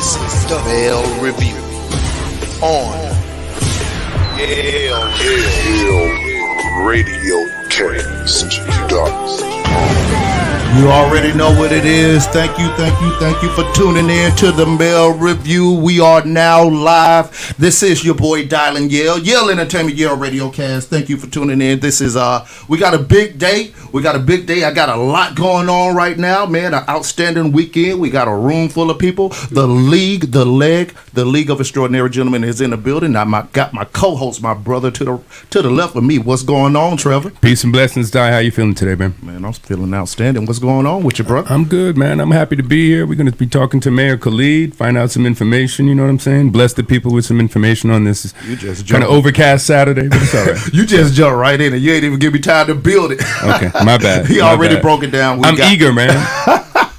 This is the Bell Review on Yale Radiocast.com. You already know what it is. Thank you for tuning in to the Bell Review. We are now live. This is your boy Dylan Yale Entertainment, Yale Radiocast. Thank you for tuning in. This is we got a big day. I got a lot going on right now, man. An outstanding weekend. We got a room full of people. The League of Extraordinary Gentlemen is in the building. I got my co-host, my brother to the left of me. What's going on, Trevor? Peace and blessings, Di. How you feeling today, man? Man, I'm feeling outstanding. What's going on with you, bro? I'm good, man. I'm happy to be here. We're going to be talking to Mayor Khalid, find out some information, you know what I'm saying? Bless the people with some information on this kind of overcast Saturday, but it's all right. You just jumped right in and you ain't even give me time to build it. Okay, my bad. He already broke it down. I'm eager, man.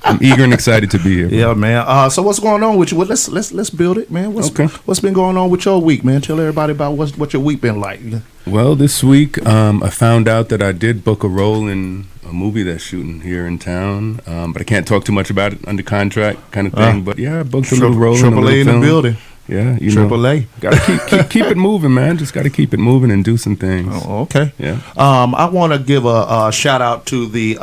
I'm eager and excited to be here. Bro. Yeah, man. So what's going on with you? Well, let's build it, man. What's been going on with your week, man? Tell everybody about what your week been like. Well, this week I found out that I did book a role in a movie that's shooting here in town, but I can't talk too much about it under contract kind of thing. But yeah, I booked a little role in a little AAA in the building. Yeah, you AAA. know, gotta keep it moving, man. Just gotta keep it moving and do some things. Oh, okay. Yeah. I want to give a shout out to the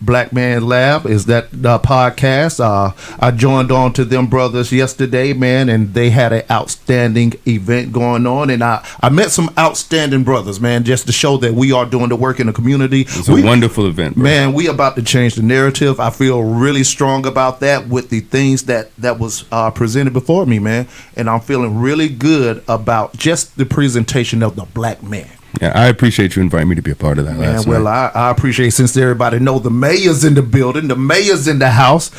Black Man Lab. Is that the podcast? I joined on to them brothers yesterday, man, and they had an outstanding event going on, and I met some outstanding brothers, man, just to show that we are doing the work in the community. It's a wonderful event, bro. Man. We about to change the narrative. I feel really strong about that with the things that was presented before me, man. And I'm feeling really good about just the presentation of the black man. Yeah, I appreciate you inviting me to be a part of that. Man, well, I appreciate, since everybody know the mayor's in the building, the mayor's in the house.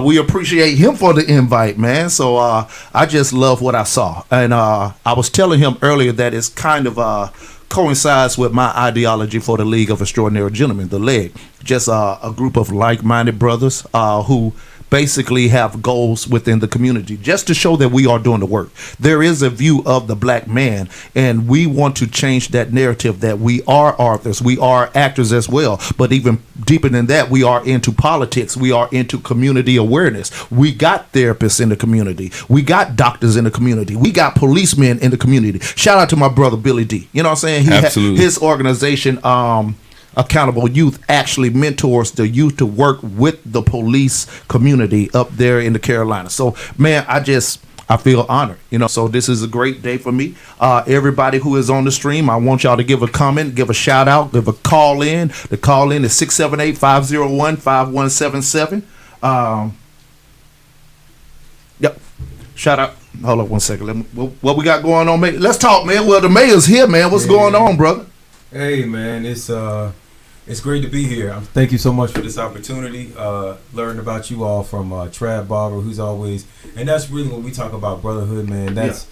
We appreciate him for the invite, man. So I just love what I saw. And I was telling him earlier that it's kind of coincides with my ideology for the League of Extraordinary Gentlemen, the LEG. Just a group of like-minded brothers who basically have goals within the community just to show that we are doing the work. There is a view of the black man, and we want to change that narrative that we are authors, we are actors as well, but even deeper than that, we are into politics, we are into community awareness. We got therapists in the community, we got doctors in the community, we got policemen in the community. Shout out to my brother Billy D. You know what I'm saying? Absolutely. His organization, Accountable Youth, actually mentors the youth to work with the police community up there in the Carolinas. So, man, I feel honored, you know. So this is a great day for me. Everybody who is on the stream, I want y'all to give a comment, give a shout out, give a call in. The call in is 678-501-5177. Yep. Shout out. Hold on one second. What we got going on, man? Let's talk, man. Well, the mayor's here, man. What's going on, brother? Hey, man, it's great to be here. Thank you so much for this opportunity. Learning about you all from Trav Barber, who's always, and that's really when we talk about brotherhood, man. That's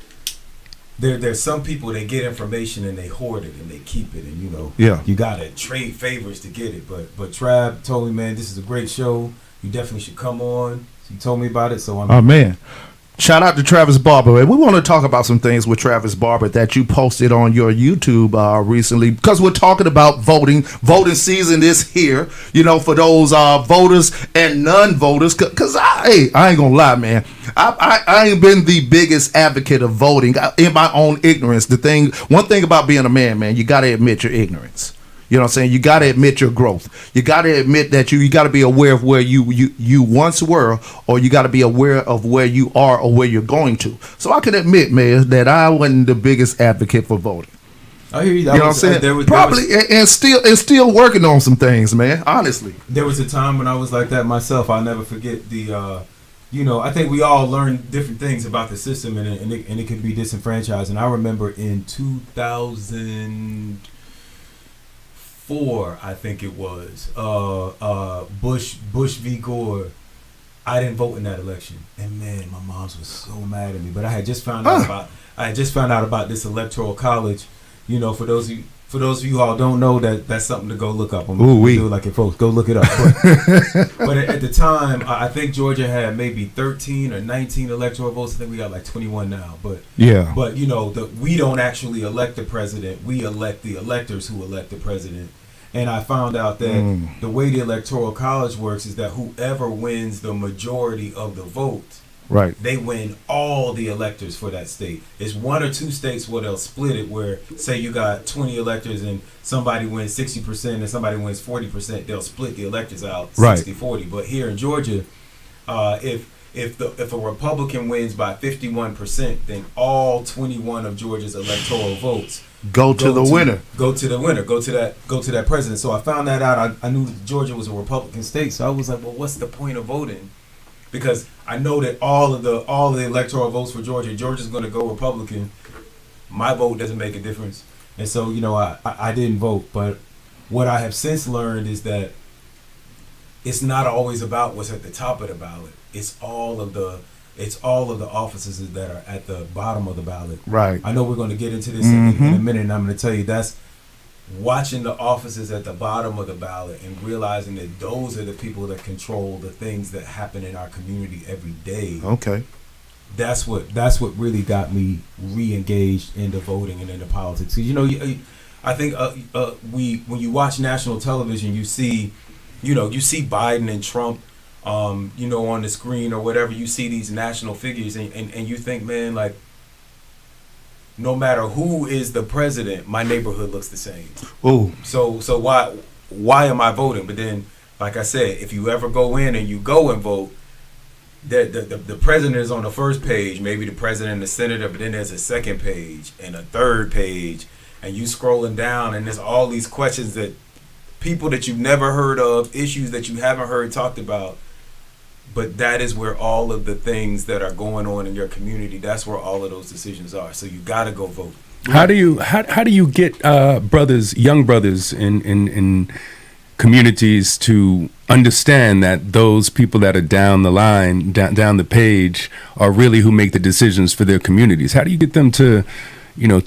there's some people, they get information and they hoard it and they keep it, and you gotta trade favors to get it. But Trav told me, man, this is a great show. You definitely should come on. He told me about it, so I'm. Oh man. Shout out to Travis Barber. And we want to talk about some things with Travis Barber that you posted on your YouTube recently, because we're talking about voting. Voting season is here, you know, for those voters and non-voters. Because I ain't going to lie, man. I ain't been the biggest advocate of voting in my own ignorance. One thing about being a man, you got to admit your ignorance. You know what I'm saying? You got to admit your growth. You got to admit that you got to be aware of where you once were, or you got to be aware of where you are or where you're going to. So I can admit, man, that I wasn't the biggest advocate for voting. I hear you. You know what I'm saying? And still working on some things, man. Honestly, there was a time when I was like that myself. I'll never forget the. I think we all learn different things about the system, and it can be disenfranchised. And I remember in 2004, I think it was, Bush v. Gore. I didn't vote in that election, and man, my mom was so mad at me. But I had just found out about this electoral college. You know, for those of you who all don't know, that's something to go look up. Do like it, folks, go look it up. But at the time, I think Georgia had maybe 13 or 19 electoral votes. I think we got like 21 now. But we don't actually elect the president. We elect the electors who elect the president. And I found out that the way the Electoral College works is that whoever wins the majority of the vote Right. they win all the electors for that state. It's one or two states where they'll split it, where say you got 20 electors and somebody wins 60% and somebody wins 40%, they'll split the electors out Right. 60-40. But here in Georgia, if a Republican wins by 51%, then all 21 of Georgia's electoral votes Go to the winner. Go to that president. So I found that out. I knew Georgia was a Republican state, so I was like, well, what's the point of voting? Because I know that all of the electoral votes for Georgia's going to go Republican. My vote doesn't make a difference, and so I didn't vote. But what I have since learned is that it's not always about what's at the top of the ballot. It's all of the offices that are at the bottom of the ballot. Right. I know we're going to get into this in a minute, and I'm going to tell you that's watching the offices at the bottom of the ballot and realizing that those are the people that control the things that happen in our community every day. Okay. That's what really got me re-engaged into voting and into politics. 'Cause, I think when you watch national television, you see Biden and Trump, on the screen or whatever. You see these national figures, and you think, man, like, no matter who is the president, my neighborhood looks the same. Ooh. So why am I voting? But then, like I said, if you ever go in and you go and vote, the president is on the first page, maybe the president and the senator, but then there's a second page and a third page, and you scrolling down, and there's all these questions that people that you've never heard of, issues that you haven't heard talked about. But that is where all of the things that are going on in your community, that's where all of those decisions are. So you got to go vote. How do you get young brothers in communities to understand that those people that are down the line, down the page, are really who make the decisions for their communities? How do you get them to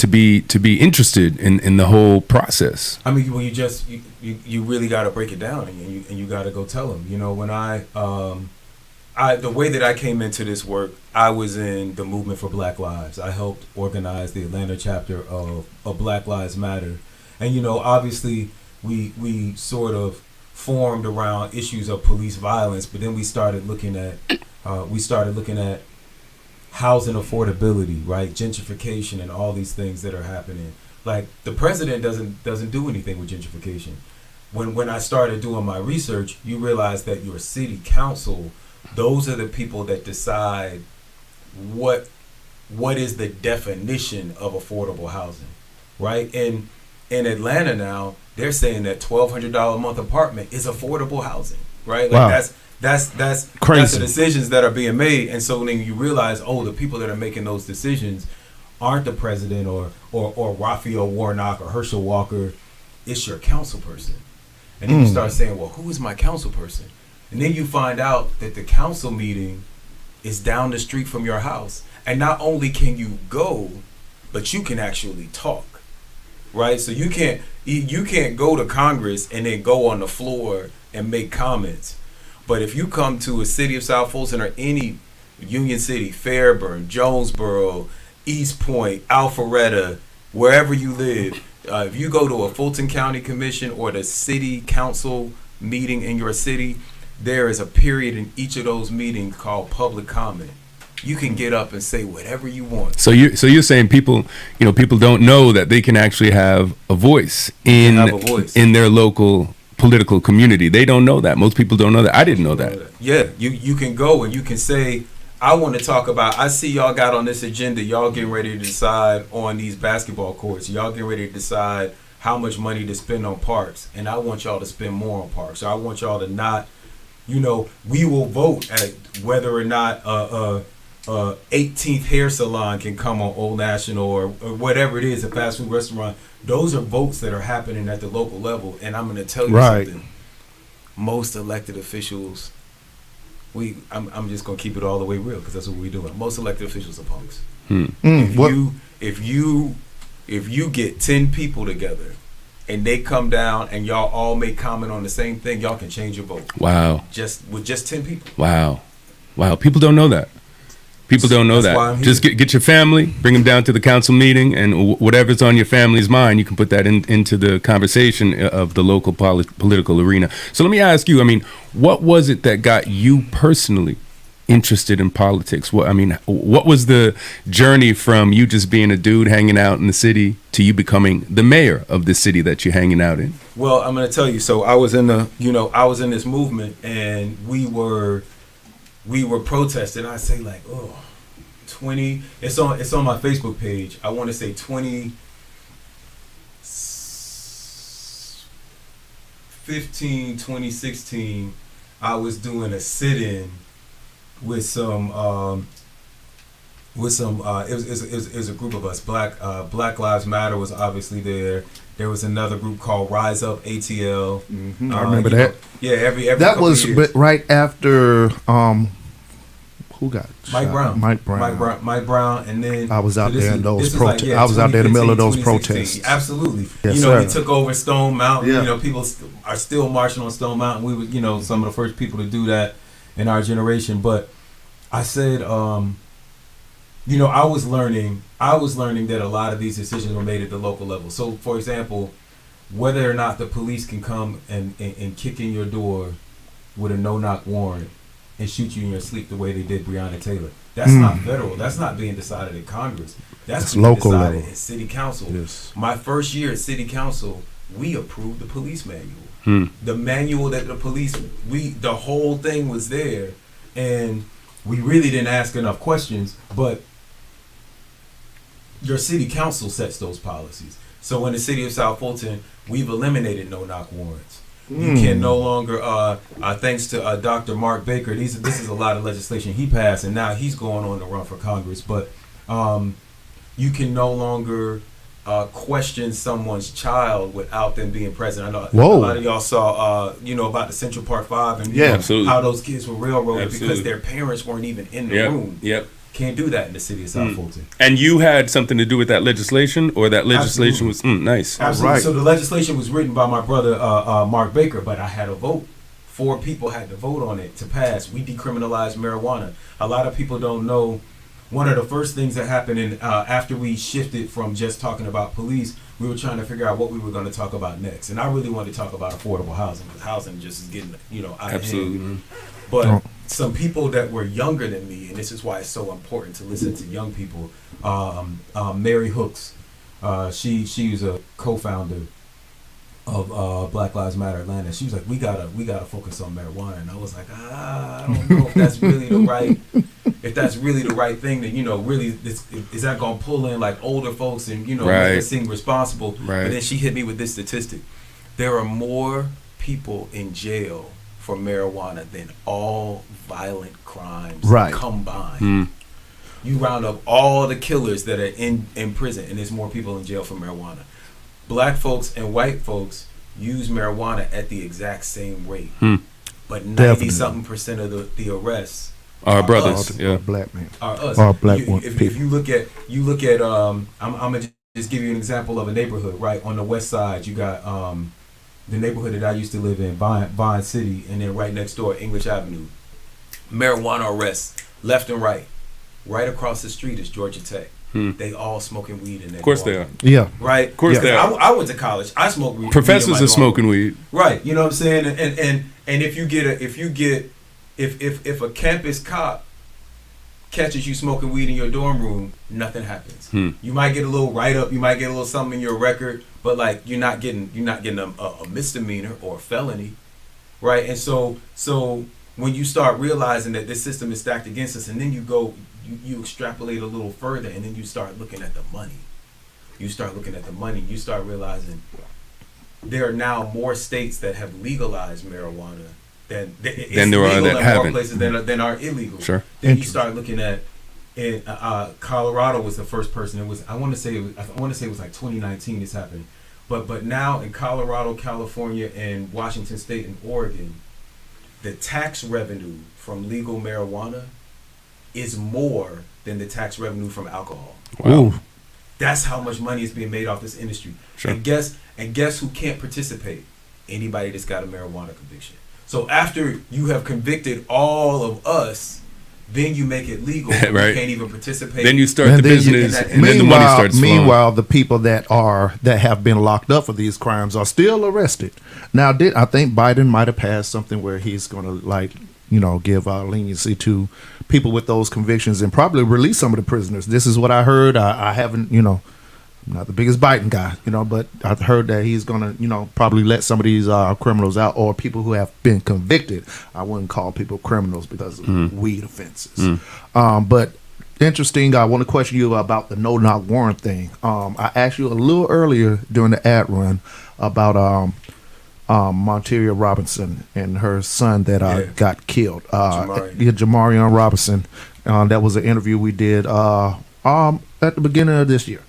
be interested in the whole process? I mean, when you really got to break it down, and you got to go tell them. When the way that I came into this work, I was in the movement for Black Lives. I helped organize the Atlanta chapter of Black Lives Matter. And, obviously we sort of formed around issues of police violence, but then we started looking at housing affordability, right? Gentrification and all these things that are happening. Like, the president doesn't do anything with gentrification. When I started doing my research, you realize that your city council, those are the people that decide what is the definition of affordable housing, right? In Atlanta now, they're saying that $1,200 a month apartment is affordable housing, right? Like, wow. That's crazy. That's the decisions that are being made. And so then you realize, the people that are making those decisions aren't the president or Raphael Warnock or Herschel Walker. It's your council person. And then you start saying, well, who is my council person? And then you find out that the council meeting is down the street from your house. And not only can you go, but you can actually talk, right? So you can't go to Congress and then go on the floor and make comments. But if you come to a city of South Fulton or any Union City, Fairburn, Jonesboro, East Point, Alpharetta, wherever you live, if you go to a Fulton County Commission or the city council meeting in your city, there is a period in each of those meetings called public comment. You can get up and say whatever you want. So you're saying people don't know that they can actually have a voice in their local political community. They don't know that. Most people don't know that. I didn't know that. Yeah, you can go and you can say, I want to talk about, I see y'all got on this agenda, y'all getting ready to decide on these basketball courts. Y'all getting ready to decide how much money to spend on parks. And I want y'all to spend more on parks. So I want y'all to not, we will vote at whether or not 18th hair salon can come on Old National or whatever it is, a fast food restaurant. Those are votes that are happening at the local level. And I'm going to tell you something. Most elected officials, I'm just going to keep it all the way real because that's what we're doing. Most elected officials are punks. If you get 10 people together and they come down and y'all all make comment on the same thing, y'all can change your vote. Wow. With just 10 people. Wow. People don't know that. People don't know that. Just get your family, bring them down to the council meeting, and whatever's on your family's mind, you can put that into the conversation of the local political arena. So let me ask you, what was it that got you personally interested in politics? What was the journey from you just being a dude hanging out in the city to you becoming the mayor of the city that you're hanging out in? Well, I'm going to tell you. So I was in this movement, and we were protesting. I say like, 20. It's on my Facebook page. I want to say 2016, I was doing a sit-in with some it was a group of us. Black Lives Matter was obviously there. There was another group called Rise Up ATL. Mm-hmm. I remember that. Every that was right after who got Mike shot? Brown. Mike Brown, and then I was out there in those protests. Like, I was out there in the middle of those protests. Absolutely. Yes, we sir. took over Stone Mountain. Yeah. People are still marching on Stone Mountain. We were, some of the first people to do that in our generation. But I said, I was learning that a lot of these decisions were made at the local level. So, for example, whether or not the police can come and kick in your door with a no-knock warrant and shoot you in your sleep the way they did Breonna Taylor. That's not federal. That's not being decided in Congress. That's being local decided level. in City Council. Yes. My first year at City Council, we approved the police manual. The manual that the whole thing was there, and we really didn't ask enough questions, but your City Council sets those policies. So in the city of South Fulton, we've eliminated no-knock warrants. You can no longer, thanks to Dr. Mark Baker, this is a lot of legislation he passed, and now he's going on to run for Congress. But you can no longer question someone's child without them being present. I know a lot of y'all saw, about the Central Park 5 and how those kids were railroaded because their parents weren't even in the room. Yep. Can't do that in the city of South Fulton. And you had something to do with that legislation, or that legislation was nice? Absolutely. Right. So the legislation was written by my brother Mark Baker, but I had a vote. 4 people had to vote on it to pass. We decriminalized marijuana. A lot of people don't know. One of the first things that happened after we shifted from just talking about police, we were trying to figure out what we were going to talk about next. And I really wanted to talk about affordable housing, because housing just is getting out of hand. But some people that were younger than me, and this is why it's so important to listen to young people. Mary Hooks, she was a co-founder of Black Lives Matter Atlanta. She was like, we gotta focus on marijuana, and I was like, I don't know if that's really the right thing. That really is that gonna pull in like older folks and make us seem responsible? Right. But then she hit me with this statistic: there are more people in jail for marijuana than all violent crimes combined. You round up all the killers that are in prison, and there's more people in jail for marijuana. Black folks and white folks use marijuana at the exact same rate, but 90-something% of the arrests are brothers, black men, are us. If you look at, I'm gonna just give you an example of a neighborhood. Right on the west side, you got the neighborhood that I used to live in, Vine City, and then right next door, English Avenue. Marijuana arrests left and right. Right across the street is Georgia Tech. They all smoking weed in there. Of course they are. Yeah. Right? Of course they are. I went to college. I smoked weed. Professors are smoking weed. Right. You know what I'm saying? And if a campus cop catches you smoking weed in your dorm room, nothing happens. You might get a little write-up, you might get a little something in your record, but like you're not getting a misdemeanor or a felony. Right? And so when you start realizing that this system is stacked against us, and then you you extrapolate a little further, and then you start looking at the money. You start realizing there are now more states that have legalized marijuana than there are that haven't. More places than are illegal. Sure. Then you start looking at in Colorado was the first person. I want to say it was like 2019 this happened. But now in Colorado, California, and Washington State and Oregon, the tax revenue from legal marijuana is more than the tax revenue from alcohol. Wow. That's how much money is being made off this industry. Sure. And guess who can't participate? Anybody that's got a marijuana conviction. So after you have convicted all of us, then you make it legal. Right. You can't even participate. Then you start the business, and then the money starts flowing. Meanwhile, the people that have been locked up for these crimes are still arrested. Now, I think Biden might have passed something where he's going to give leniency to people with those convictions and probably release some of the prisoners. This is what I heard. I haven't, I'm not the biggest biting guy, but I've heard that he's going to, probably let some of these criminals out, or people who have been convicted. I wouldn't call people criminals because of weed offenses. But interesting, I want to question you about the no-knock warrant thing. I asked you a little earlier during the ad run about Monteria Robinson and her son that got killed. Jamarion Robinson. That was an interview we did at the beginning of this year.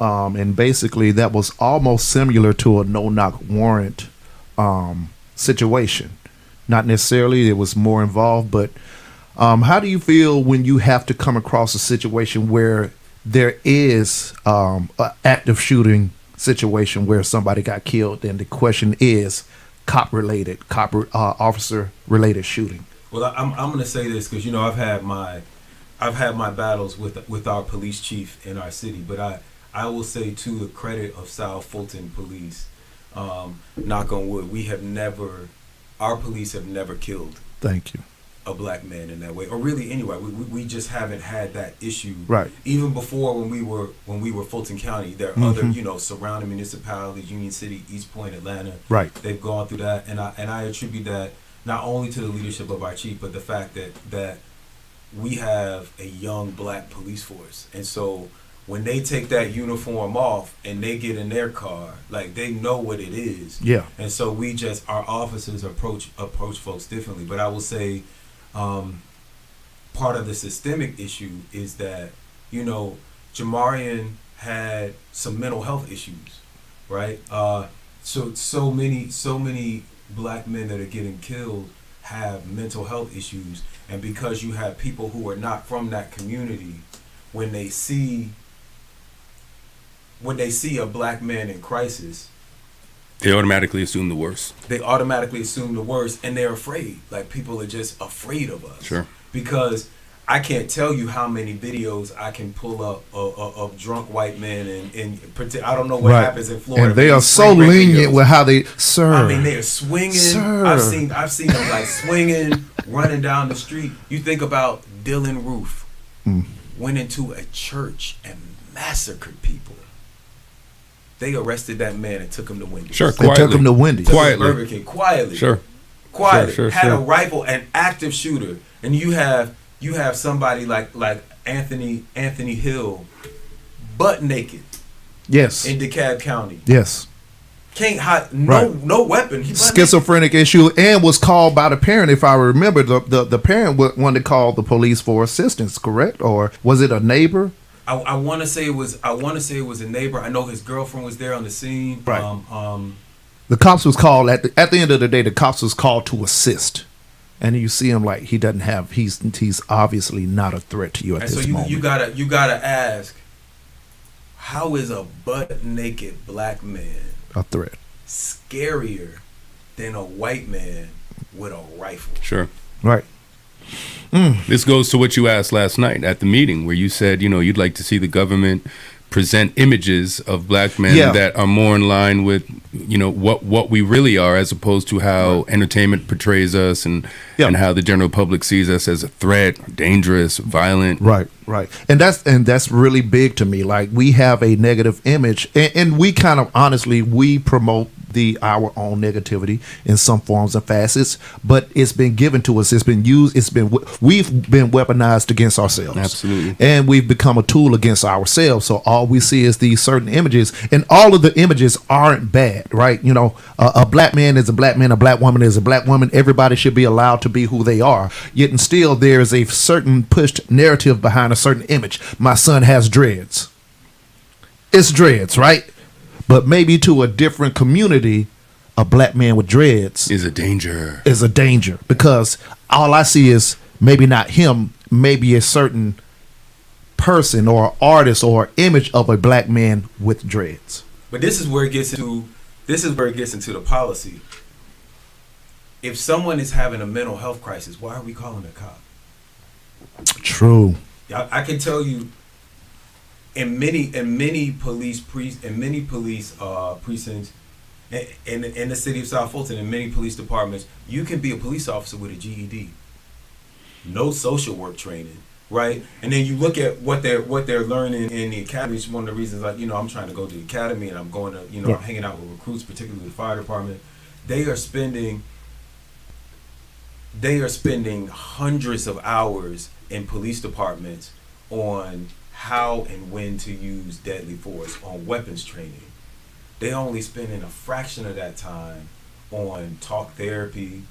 And basically that was almost similar to a no-knock warrant situation. Not necessarily, it was more involved, but how do you feel when you have to come across a situation where there is an active shooting situation where somebody got killed, and the question is officer related shooting? Well, I'm going to say this because I've had my battles with our police chief in our city, but I will say to the credit of South Fulton Police, knock on wood, our police have never killed. Thank you. A black man in that way, or really anyway, we just haven't had that issue. Right. Even before when we were Fulton County, there are other surrounding municipalities, Union City, East Point, Atlanta. Right. They've gone through that, and I attribute that not only to the leadership of our chief, but the fact that we have a young black police force, and so when they take that uniform off and they get in their car, like they know what it is. Yeah. And so our officers approach folks differently. But I will say, part of the systemic issue is that, Jamarion had some mental health issues, right? So many black men that are getting killed have mental health issues, and because you have people who are not from that community, when they see a black man in crisis, they automatically assume the worst. And they're afraid. Like, people are just afraid of us. Sure. Because I can't tell you how many videos I can pull up of drunk white men and I don't know what happens in Florida. And they are so lenient with how they, sir. I mean, they are swinging. Sir. I've seen them like swinging, running down the street. You think about Dylan Roof went into a church and massacred people. They arrested that man and took him to Wendy's. Sure, quietly. They took him to Wendy's. Quietly. Burger King. Quietly. Sure. Quietly. Sure. Had a rifle, an active shooter. And you have somebody like Anthony Hill, butt naked. Yes. In DeKalb County. Yes. Can't hide, no weapon. He schizophrenic issue, and was called by the parent. If I remember, the parent wanted to call the police for assistance. Correct, or was it a neighbor? I want to say it was a neighbor. I know his girlfriend was there on the scene. Right. The cops was called at the end of the day. The cops was called to assist, and you see him like he doesn't have. He's obviously not a threat to you at this moment. You gotta ask, how is a butt naked black man a threat scarier than a white man with a rifle? Sure. Right. This goes to what you asked last night at the meeting, where you said, you'd like to see the government present images of black men that are more in line with, what we really are, as opposed to how entertainment portrays us and how the general public sees us as a threat, dangerous, violent. Right. And that's really big to me. Like, we have a negative image, and we kind of honestly, we promote our own negativity in some forms and facets, but it's been given to us. It's been used. We've been weaponized against ourselves. Absolutely. And we've become a tool against ourselves. So all we see is these certain images, and all of the images aren't bad, right? A black man is a black man. A black woman is a black woman. Everybody should be allowed to be who they are. Yet and still, there is a certain pushed narrative behind a certain image. My son has dreads. It's dreads, right? But maybe to a different community, a black man with dreads is a danger. Because all I see is maybe not him, maybe a certain person or artist or image of a black man with dreads. But this is where it gets into the policy. If someone is having a mental health crisis, why are we calling a cop? True. I can tell you, in many police precincts, in the city of South Fulton, in many police departments, you can be a police officer with a GED, no social work training, right? And then you look at what they're learning in the academy. It's one of the reasons, like, I'm trying to go to the academy, and I'm going to, I'm hanging out with recruits, particularly the fire department. They are spending hundreds of hours in police departments on how and when to use deadly force, on weapons training. They only spending a fraction of that time on talk therapy,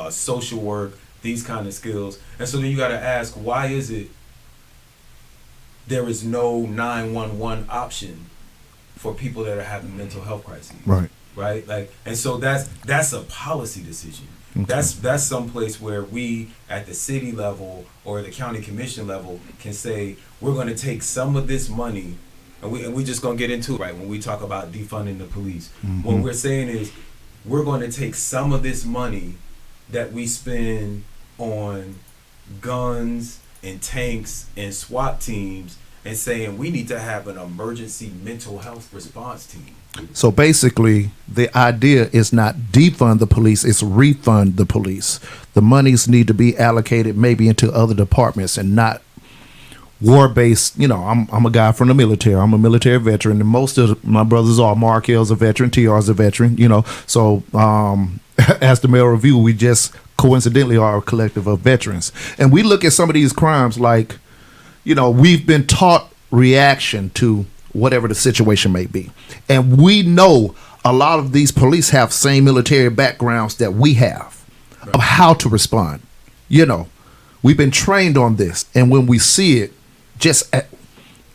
social work, these kind of skills. And so then you got to ask, why is it there is no 911 option for people that are having mental health crises? Right? Like, and so that's a policy decision. Okay. That's someplace where we at the city level or the county commission level can say, we're going to take some of this money, and we just going to get into it, right, when we talk about defunding the police. Mm-hmm. What we're saying is, we're going to take some of this money that we spend on guns and tanks and SWAT teams and saying we need to have an emergency mental health response team. So basically, the idea is not defund the police, it's refund the police. The monies need to be allocated maybe into other departments and not war-based. I'm a guy from the military. I'm a military veteran, and most of my brothers are. Mark L's a veteran, TR's a veteran, So as the Mail Review, we just coincidentally are a collective of veterans. And we look at some of these crimes like, we've been taught reaction to whatever the situation may be. And we know a lot of these police have same military backgrounds that we have of how to respond. We've been trained on this. And when we see it,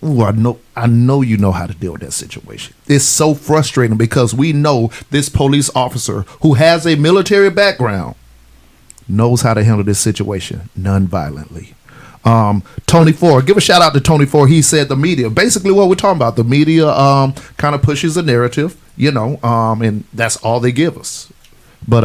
I know you know how to deal with that situation. It's so frustrating because we know this police officer who has a military background knows how to handle this situation non-violently. Tony Ford, give a shout out to Tony Ford. He said the media, basically what we're talking about, the media kind of pushes a narrative, and that's all they give us. But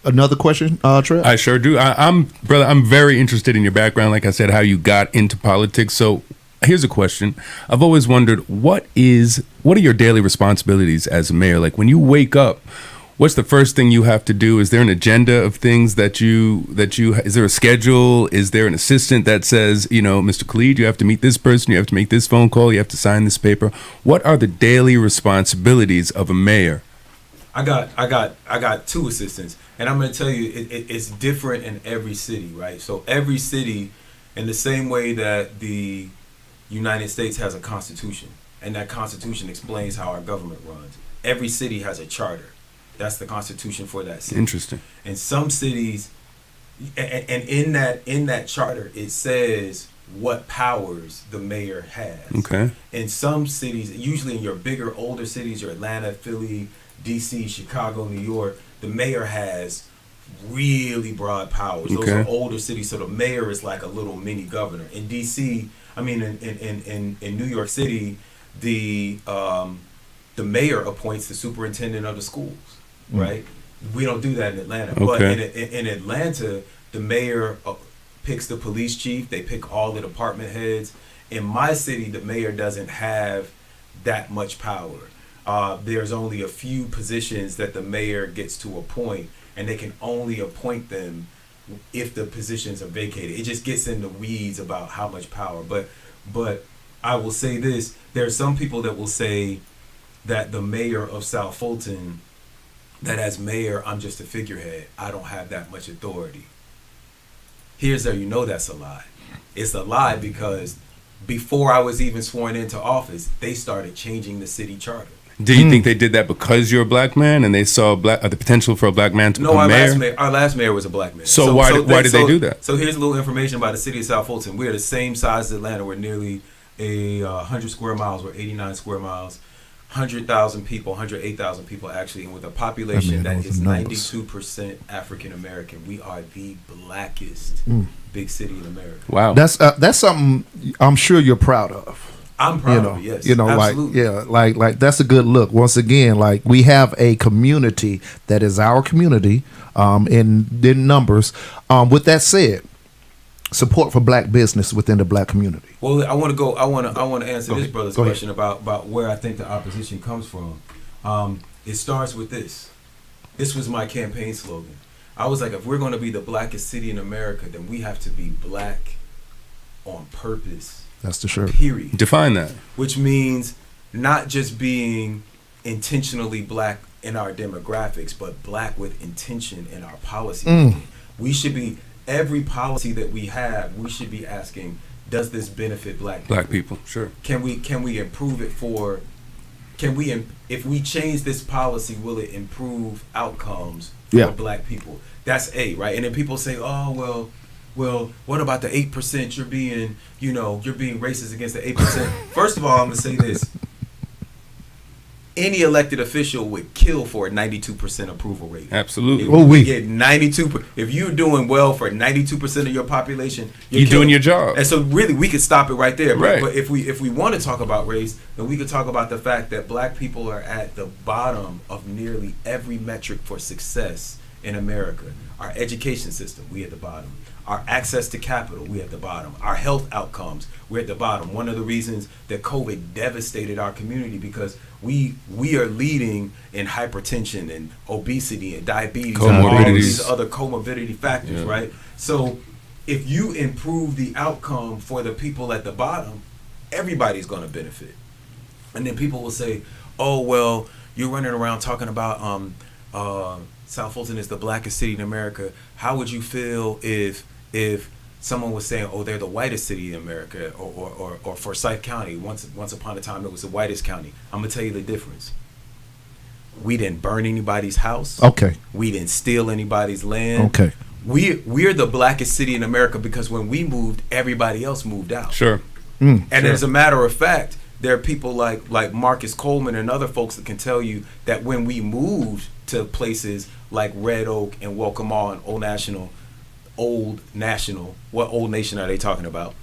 another question, Trev? I sure do. I'm very interested in your background. Like I said, how you got into politics. So here's a question. I've always wondered, what are your daily responsibilities as a mayor? Like, when you wake up, what's the first thing you have to do? Is there an agenda of things that you is there a schedule? Is there an assistant that says, Mr. Khalid, you have to meet this person, you have to make this phone call, you have to sign this paper? What are the daily responsibilities of a mayor? I got two assistants, and I'm going to tell you, it's different in every city, right? So every city, in the same way that the United States has a constitution, and that constitution explains how our government runs, every city has a charter. That's the constitution for that city. Interesting. And some cities, and in that charter, it says what powers the mayor has. Okay. In some cities, usually in your bigger, older cities, your Atlanta, Philly, DC, Chicago, New York, the mayor has really broad powers. Those are older cities, so the mayor is like a little mini governor. In DC, in New York City, the mayor appoints the superintendent of the schools, right? We don't do that in Atlanta. Okay. But in Atlanta, the mayor picks the police chief. They pick all the department heads. In my city, the mayor doesn't have that much power. There's only a few positions that the mayor gets to appoint, and they can only appoint them if the positions are vacated. It just gets in the weeds about how much power. But I will say this: there are some people that will say that the mayor of South Fulton, that as mayor, I'm just a figurehead. I don't have that much authority. Here's how that's a lie. It's a lie because before I was even sworn into office, they started changing the city charter. Do you think they did that because you're a black man and they saw the potential for a black man to become mayor? Our last mayor was a black man. So why did they do that? So here's a little information about the city of South Fulton. We're the same size as Atlanta. We're nearly 100 square miles. We're 89 square miles. 100,000 people, 108,000 people actually, and with a population that is 92% African American. We are the blackest big city in America. Wow, that's something I'm sure you're proud of. I'm proud of it, yes. Absolutely. like that's a good look. Once again, like, we have a community that is our community in numbers. With that said, support for black business within the black community. Well, I want to answer this brother's question about where I think the opposition comes from. It starts with this. This was my campaign slogan. I was like, if we're going to be the blackest city in America, then we have to be black on purpose. That's the shirt. Period. Define that. Which means not just being intentionally black in our demographics, but black with intention in our policy making. We should be, every policy that we have, we should be asking, does this benefit black People, sure. Can we improve it for, if we change this policy, will it improve outcomes for black people? That's A, right? And then people say, oh, well, what about the 8%? You're being racist against the 8%. First of all, I'm going to say this. Any elected official would kill for a 92% approval rate. Absolutely. If we get 92, if you're doing well for 92% of your population, you're doing your job. And so really, we could stop it right there. Right. But if we want to talk about race, then we could talk about the fact that black people are at the bottom of nearly every metric for success in America. Our education system, we at the bottom. Our access to capital, we at the bottom. Our health outcomes, we're at the bottom. One of the reasons that COVID devastated our community, because we are leading in hypertension and obesity and diabetes and all of these other comorbidity factors, right? So if you improve the outcome for the people at the bottom, everybody's going to benefit. And then people will say, oh, well, you're running around talking about South Fulton is the blackest city in America. How would you feel if someone was saying, oh, they're the whitest city in America, or Forsyth County, once upon a time it was the whitest county? I'm going to tell you the difference. We didn't burn anybody's house. Okay. We didn't steal anybody's land. Okay. We're the blackest city in America because when we moved, everybody else moved out. Sure. And as a matter of fact, there are people like Marcus Coleman and other folks that can tell you that when we moved to places like Red Oak and Welcome Mall and Old National, what Old Nation are they talking about?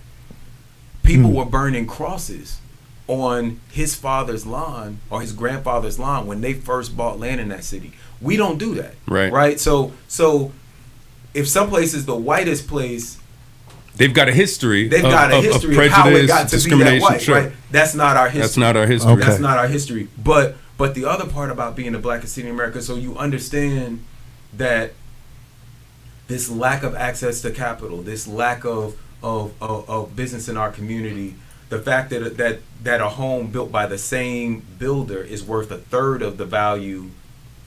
People were burning crosses on his father's lawn or his grandfather's lawn when they first bought land in that city. We don't do that. Right? So if some place is the whitest place, they've got a history. They've got a history of how it got to be that white, sure. right? That's not our history. That's not our history. Okay. That's not our history. But the other part about being the blackest city in America, so you understand that this lack of access to capital, this lack of business in our community, the fact that a home built by the same builder is worth a third of the value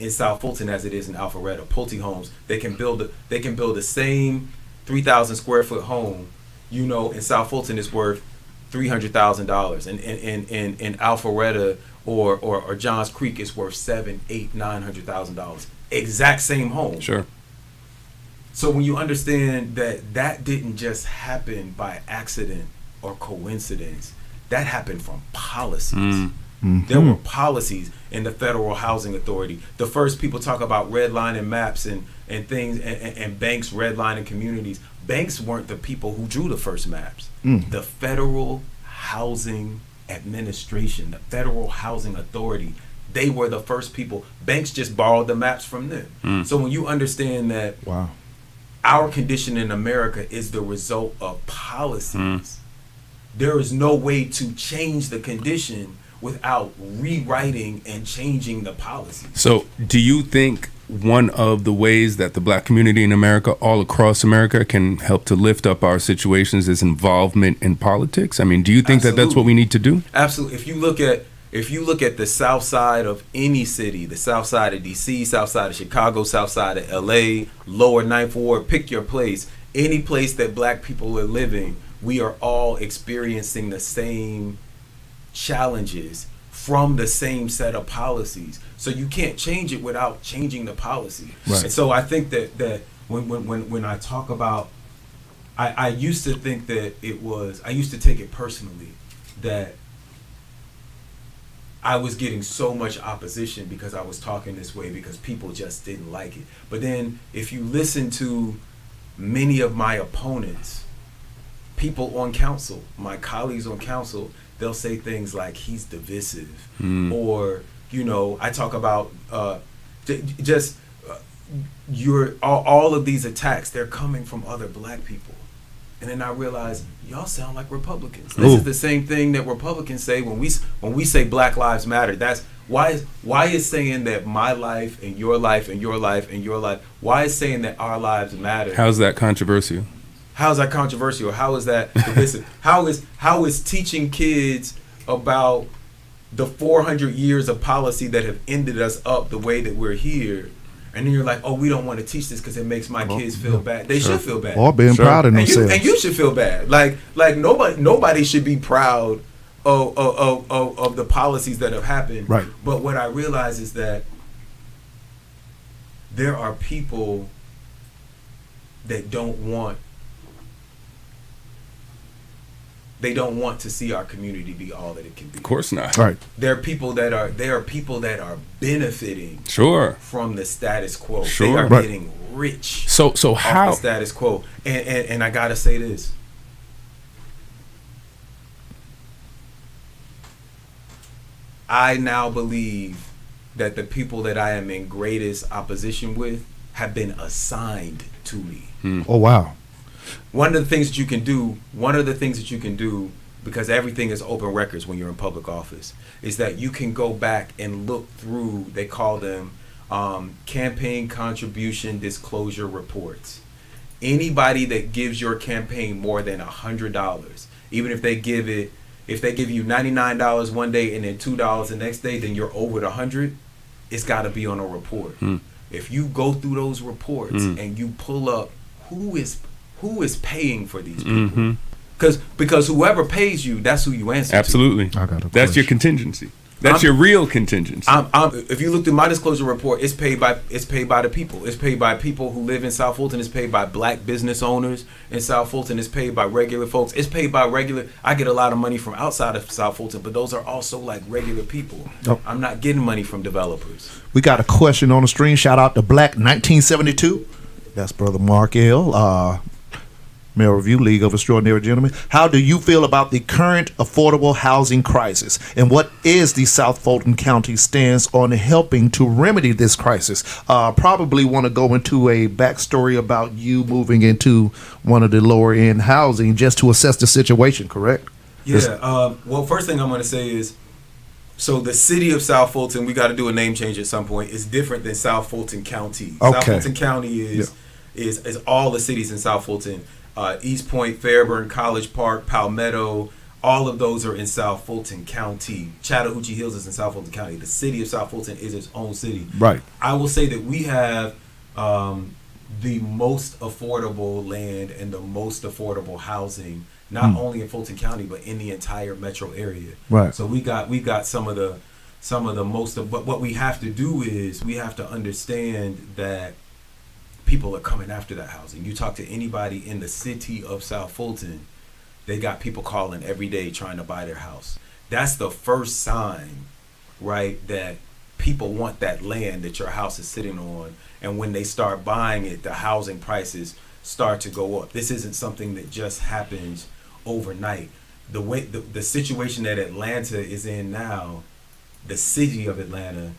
in South Fulton as it is in Alpharetta. Pulte Homes, they can build the same 3,000 square foot home, in South Fulton is worth $300,000, and in Alpharetta or Johns Creek is worth $700,000, $800,000, $900,000. Exact same home. Sure. So when you understand that didn't just happen by accident or coincidence, that happened from policies. There were policies in the Federal Housing Authority. The first people talk about redlining maps and things and banks redlining communities. Banks weren't the people who drew the first maps. The Federal Housing Administration, the Federal Housing Authority, they were the first people. Banks just borrowed the maps from them. So when you understand that our condition in America is the result of policies, there is no way to change the condition without rewriting and changing the policy. So do you think one of the ways that the black community in America, all across America, can help to lift up our situations is involvement in politics? I mean, do you think that that's what we need to do? Absolutely. If you look at the south side of any city, the south side of DC, south side of Chicago, south side of LA, lower Ninth Ward, pick your place, any place that black people are living, we are all experiencing the same challenges from the same set of policies. So you can't change it without changing the policy. Right. And so I think that when I talk about, I used to think that I used to take it personally that I was getting so much opposition because I was talking this way because people just didn't like it. But then if you listen to many of my opponents, people on council, my colleagues on council, they'll say things like he's divisive, or I talk about all of these attacks. They're coming from other black people, And then I realized, y'all sound like Republicans. This is the same thing that Republicans say when we say Black Lives Matter. That's why is saying that my life and your life and your life and your life, why is saying that our lives matter? How's that controversial? How is that controversial? How is that divisive? How is teaching kids about the 400 years of policy that have ended us up the way that we're here? And then you're like, oh, we don't want to teach this because it makes my kids feel bad. They should feel bad. Or being proud of themselves. And you should feel bad. Like nobody should be proud of the policies that have happened. Right. But what I realize is that there are people that don't want to see our community be all that it can be. Of course not. Right. There are people that are benefiting from the status quo. They are getting rich. So off how the status quo. And I gotta say this. I now believe that the people that I am in greatest opposition with have been assigned to me. Oh wow. One of the things that you can do, because everything is open records when you're in public office, is that you can go back and look through, they call them campaign contribution disclosure reports. Anybody that gives your campaign more than $100, even if they give you $99 one day and then $2 the next day, then you're over the $100. It's got to be on a report. If you go through those reports and you pull up who is paying for these people, because whoever pays you, that's who you answer absolutely. to. That's your contingency. That's your real contingency. If you look through my disclosure report, it's paid by the people. It's paid by people who live in South Fulton. It's paid by black business owners in South Fulton. It's paid by regular folks. It's paid by regular. I get a lot of money from outside of South Fulton, but those are also like regular people. Oh. I'm not getting money from developers. We got a question on the screen. Shout out to Black 1972. That's Brother Mark L. Mayor Review, League of Extraordinary Gentlemen. How do you feel about the current affordable housing crisis? And what is the South Fulton County stance on helping to remedy this crisis? Probably want to go into a backstory about you moving into one of the lower end housing just to assess the situation, correct? Yeah. Well, first thing I'm going to say is, so the city of South Fulton, we got to do a name change at some point, is different than South Fulton County. Okay. South Fulton County is all the cities in South Fulton. East Point, Fairburn, College Park, Palmetto, all of those are in South Fulton County. Chattahoochee Hills is in South Fulton County. The city of South Fulton is its own city. Right. I will say that we have the most affordable land and the most affordable housing, not only in Fulton County but in the entire metro area. Right. So we've got some of the most of. But what we have to do is we have to understand that people are coming after that housing. You talk to anybody in the city of South Fulton, they got people calling every day trying to buy their house. That's the first sign, right, that people want that land that your house is sitting on. And when they start buying it, the housing prices start to go up. This isn't something that just happens overnight. The way the situation that Atlanta is in now, the city of Atlanta,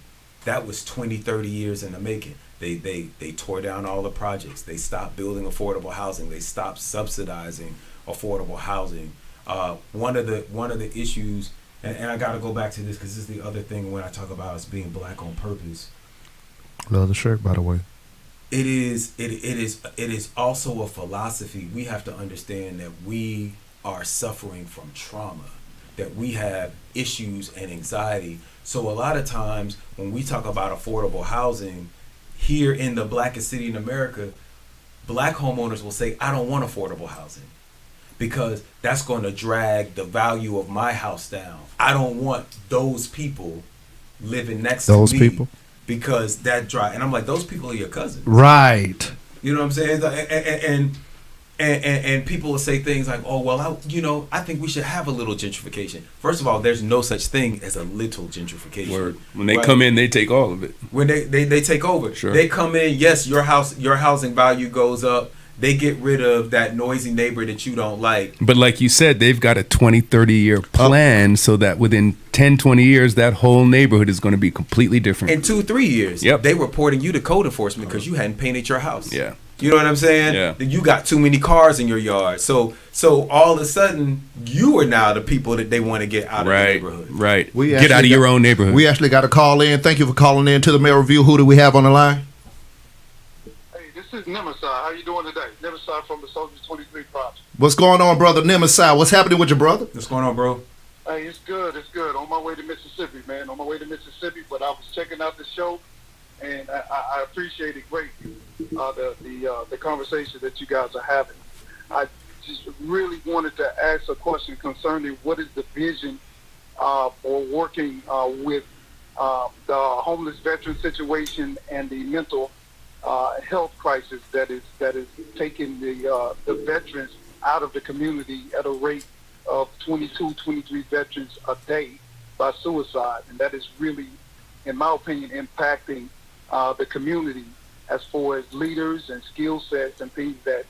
that was 20, 30 years in the making. They tore down all the projects. They stopped building affordable housing. They stopped subsidizing affordable housing. One of the issues, and I got to go back to this because this is the other thing when I talk about us being black on purpose. Love the shirt, by the way. It is also a philosophy. We have to understand that we are suffering from trauma, that we have issues and anxiety. So a lot of times when we talk about affordable housing, here in the blackest city in America, black homeowners will say, I don't want affordable housing because that's going to drag the value of my house down. I don't want those people living next to me because that drive. And I'm like, those people are your cousins. Right. You know what I'm saying? And people will say things like, oh, well, I think we should have a little gentrification. First of all, there's no such thing as a little gentrification. Word. When they come in, they take all of it. When they take over. Sure. They come in, yes, your housing value goes up. They get rid of that noisy neighbor that you don't like. But like you said, they've got a 20, 30-year plan so that within 10, 20 years, that whole neighborhood is going to be completely different. In 2-3 years, Yep. they reporting you to code enforcement because you hadn't painted your house. Yeah. You know what I'm saying? Yeah. You got too many cars in your yard. So all of a sudden, you are now the people that they want to get out of the neighborhood. Right. We Get out actually of your own neighborhood. We actually got a call in. Thank you for calling in to the Mayor Review. Who do we have on the line? Hey, this is Nemesis. How you doing today? Nemesis from the Soldier 23 Project. What's going on, brother Nemesis? What's happening with your brother? What's going on, bro? Hey, it's good. It's good. On my way to Mississippi, man. On my way to Mississippi, but I was checking out the show, and I appreciate it greatly. The conversation that you guys are having. I just really wanted to ask a question concerning what is the vision for working with the homeless veteran situation and the mental health crisis that is taking the veterans out of the community at a rate of 22, 23 veterans a day by suicide, and that is really, in my opinion, impacting the community as far as leaders and skill sets and things that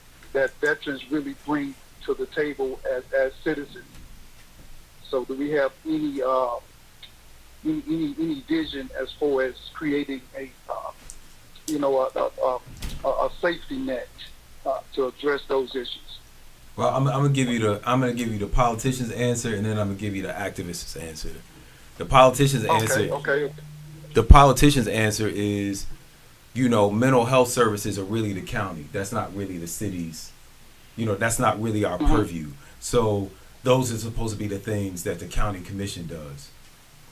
veterans really bring to the table as citizens. So, do we have any vision as far as creating a safety net to address those issues? Well, I'm gonna give you the politician's answer, and then I'm gonna give you the activist's answer. The politician's answer. Okay. The politician's answer is, mental health services are really the county. That's not really the city's. That's not really our purview. So those are supposed to be the things that the county commission does.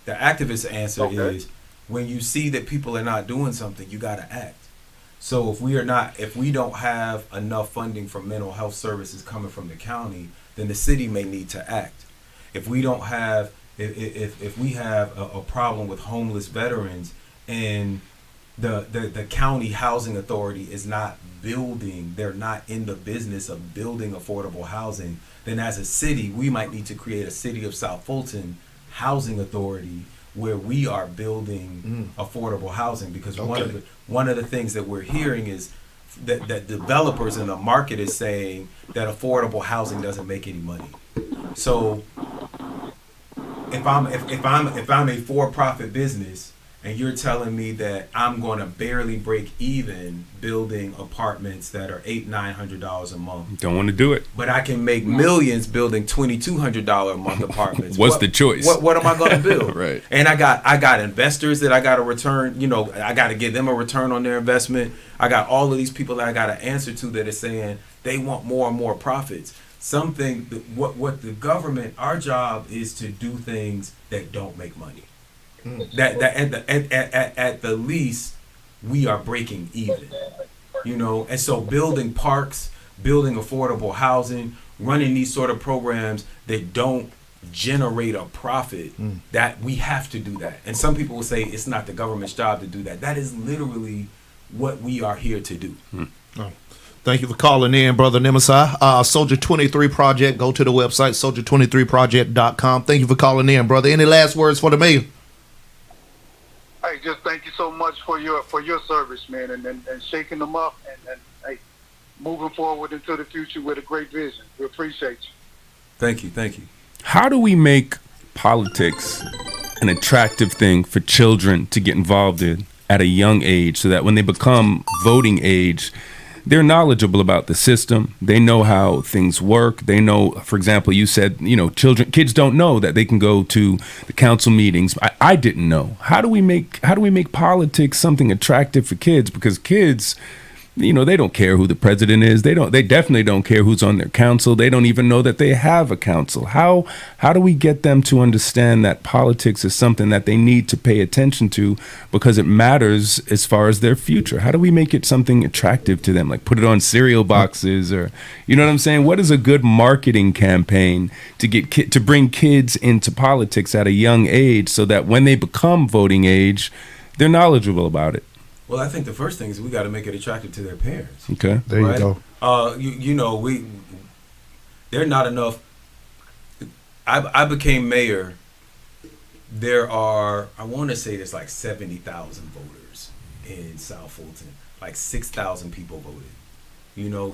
The activist's answer is, when you see that people are not doing something, you gotta act. So if we don't have enough funding for mental health services coming from the county, then the city may need to act. If we don't have, if we have a problem with homeless veterans and the county housing authority is not building, they're not in the business of building affordable housing, then as a city, we might need to create a City of South Fulton housing authority where we are building affordable housing, because one of the things that we're hearing is that developers in the market is saying that affordable housing doesn't make any money. So if I'm a for-profit business and you're telling me that I'm going to barely break even building apartments that are $800-900 a month, Don't want to do it. but I can make millions building $2,200 a month apartments. What's the choice? What am I going to build? Right. And I got investors that I got to return. I got to give them a return on their investment. I got all of these people that I got to answer to that are saying they want more and more profits. What the government, our job is to do things that don't make money. That at the least we are breaking even, and so building parks, building affordable housing, running these sort of programs that don't generate a profit, that we have to do that. And some people will say it's not the government's job to do that. That is literally what we are here to do. Thank you for calling in, brother Nemesis. Soldier 23 Project. Go to the website soldier23project.com. Thank you for calling in, brother. Any last words for the mayor? Hey, just thank you so much for your service, man, and shaking them up and hey, moving forward into the future with a great vision. We appreciate you. Thank you. How do we make politics an attractive thing for children to get involved in at a young age, so that when they become voting age, they're knowledgeable about the system. They know how things work. They know, for example, you said, kids don't know that they can go to the council meetings. I didn't know. How do we make politics something attractive for kids? Because kids, they don't care who the president is. They definitely don't care who's on their council. They don't even know that they have a council. How do we get them to understand that politics is something that they need to pay attention to because it matters as far as their future? How do we make it something attractive to them? Like put it on cereal boxes, or, you know what I'm saying? What is a good marketing campaign to get to bring kids into politics at a young age so that when they become voting age, they're knowledgeable about it? Well, I think the first thing is we got to make it attractive to their parents. Okay. There you go. They're not enough. I became mayor. There are, I want to say there's like 70,000 voters in South Fulton. Like 6,000 people voted.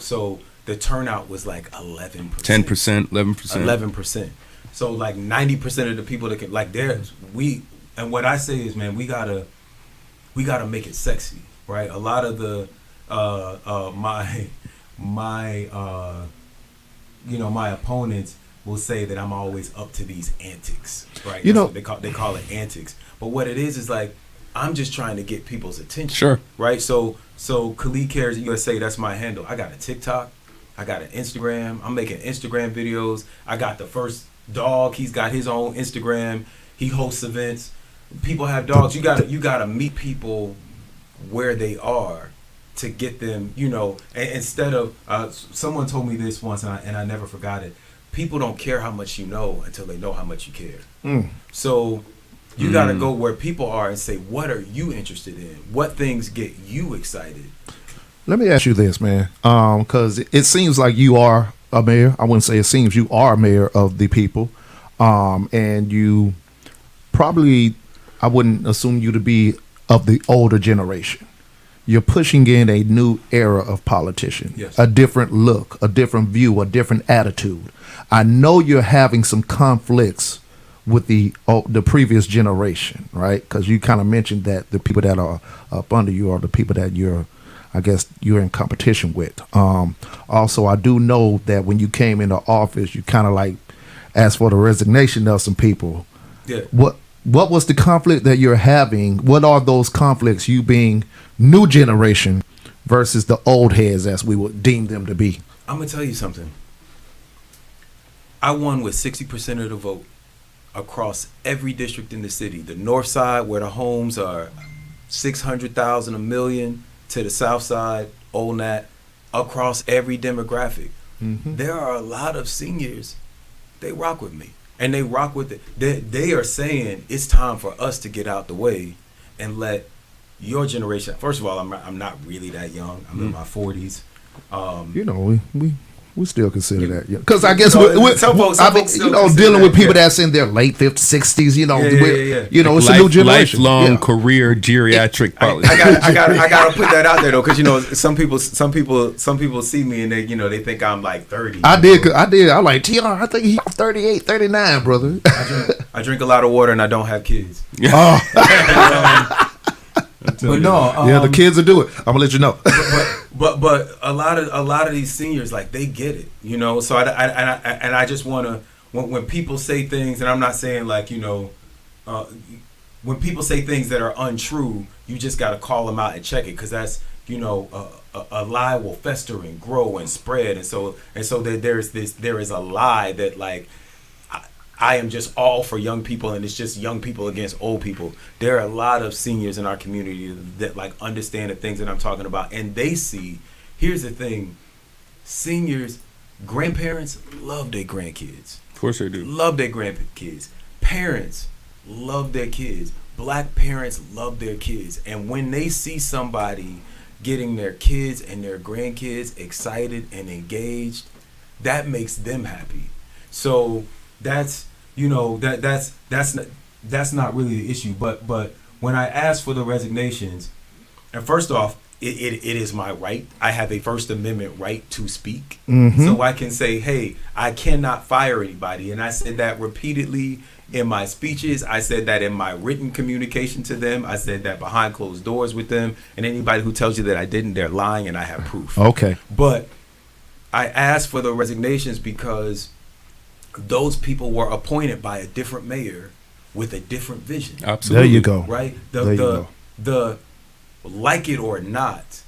So the turnout was like 11%. 10%, 11%. 11%. So like 90% of the people that can, like and what I say is, man, we gotta make it sexy, right? A lot of the my opponents will say that I'm always up to these antics, right? You That's know, what they call it antics. But what it is like I'm just trying to get people's attention. Sure. Right? So Khalid Cares USA, that's my handle. I got a TikTok, I got an Instagram. I'm making Instagram videos. I got the first dog. He's got his own Instagram. He hosts events. People have dogs. You gotta meet people where they are to get them, instead of someone told me this once and I never forgot it. People don't care how much you know until they know how much you care. So you got to go where people are and say, what are you interested in? What things get you excited? Let me ask you this, man, because it seems like you are a mayor. I wouldn't say it seems, you are a mayor of the people, and you probably, I wouldn't assume you to be of the older generation. You're pushing in a new era of politician, yes. A different look, a different view, a different attitude. I know you're having some conflicts with the previous generation, right? Because you kind of mentioned that the people that are up under you are the people that you're in competition with. Also, I do know that when you came into office, you kind of like asked for the resignation of some people. Yeah. What was the conflict that you're having? What are those conflicts, you being new generation versus the old heads as we would deem them to be? I'm going to tell you something. I won with 60% of the vote across every district in the city. The north side, where the homes are 600,000, a million, to the south side, Old Nat, across every demographic. Mm-hmm. There are a lot of seniors, they rock with me. And they rock with it. They are saying it's time for us to get out the way and let your generation. First of all, I'm not really that young. I'm in my 40s. We still consider that, because I guess some folks dealing with people that's in their late 50s, 60s. It's a new generation. Lifelong career geriatric politics. I gotta put that out there though, because some people see me and they think I'm like 30. I did. I'm like, TR, I think he's 38, 39, brother. I drink a lot of water and I don't have kids. Oh. But no, the kids will do it. I'm gonna let you know. but a lot of these seniors, like, they get it, So I just wanna, when people say things, and I'm not saying like when people say things that are untrue, you just gotta call them out and check it, because that's a lie will fester and grow and spread, and so that there is a lie that like. I am just all for young people, and it's just young people against old people. There are a lot of seniors in our community that like understand the things that I'm talking about, and they see. Here's the thing: seniors, grandparents love their grandkids. Of course they do. Love their grandkids. Parents love their kids. Black parents love their kids, and when they see somebody getting their kids and their grandkids excited and engaged, that makes them happy. So that's that's not really the issue. But when I ask for the resignations, and first off, it is my right. I have a First Amendment right to speak. Mm-hmm. So I can say, hey, I cannot fire anybody. And I said that repeatedly in my speeches. I said that in my written communication to them. I said that behind closed doors with them. And anybody who tells you that I didn't, they're lying, and I have proof. Okay. But I asked for the resignations because those people were appointed by a different mayor with a different vision. Absolutely. There you go. Right? The like it or not,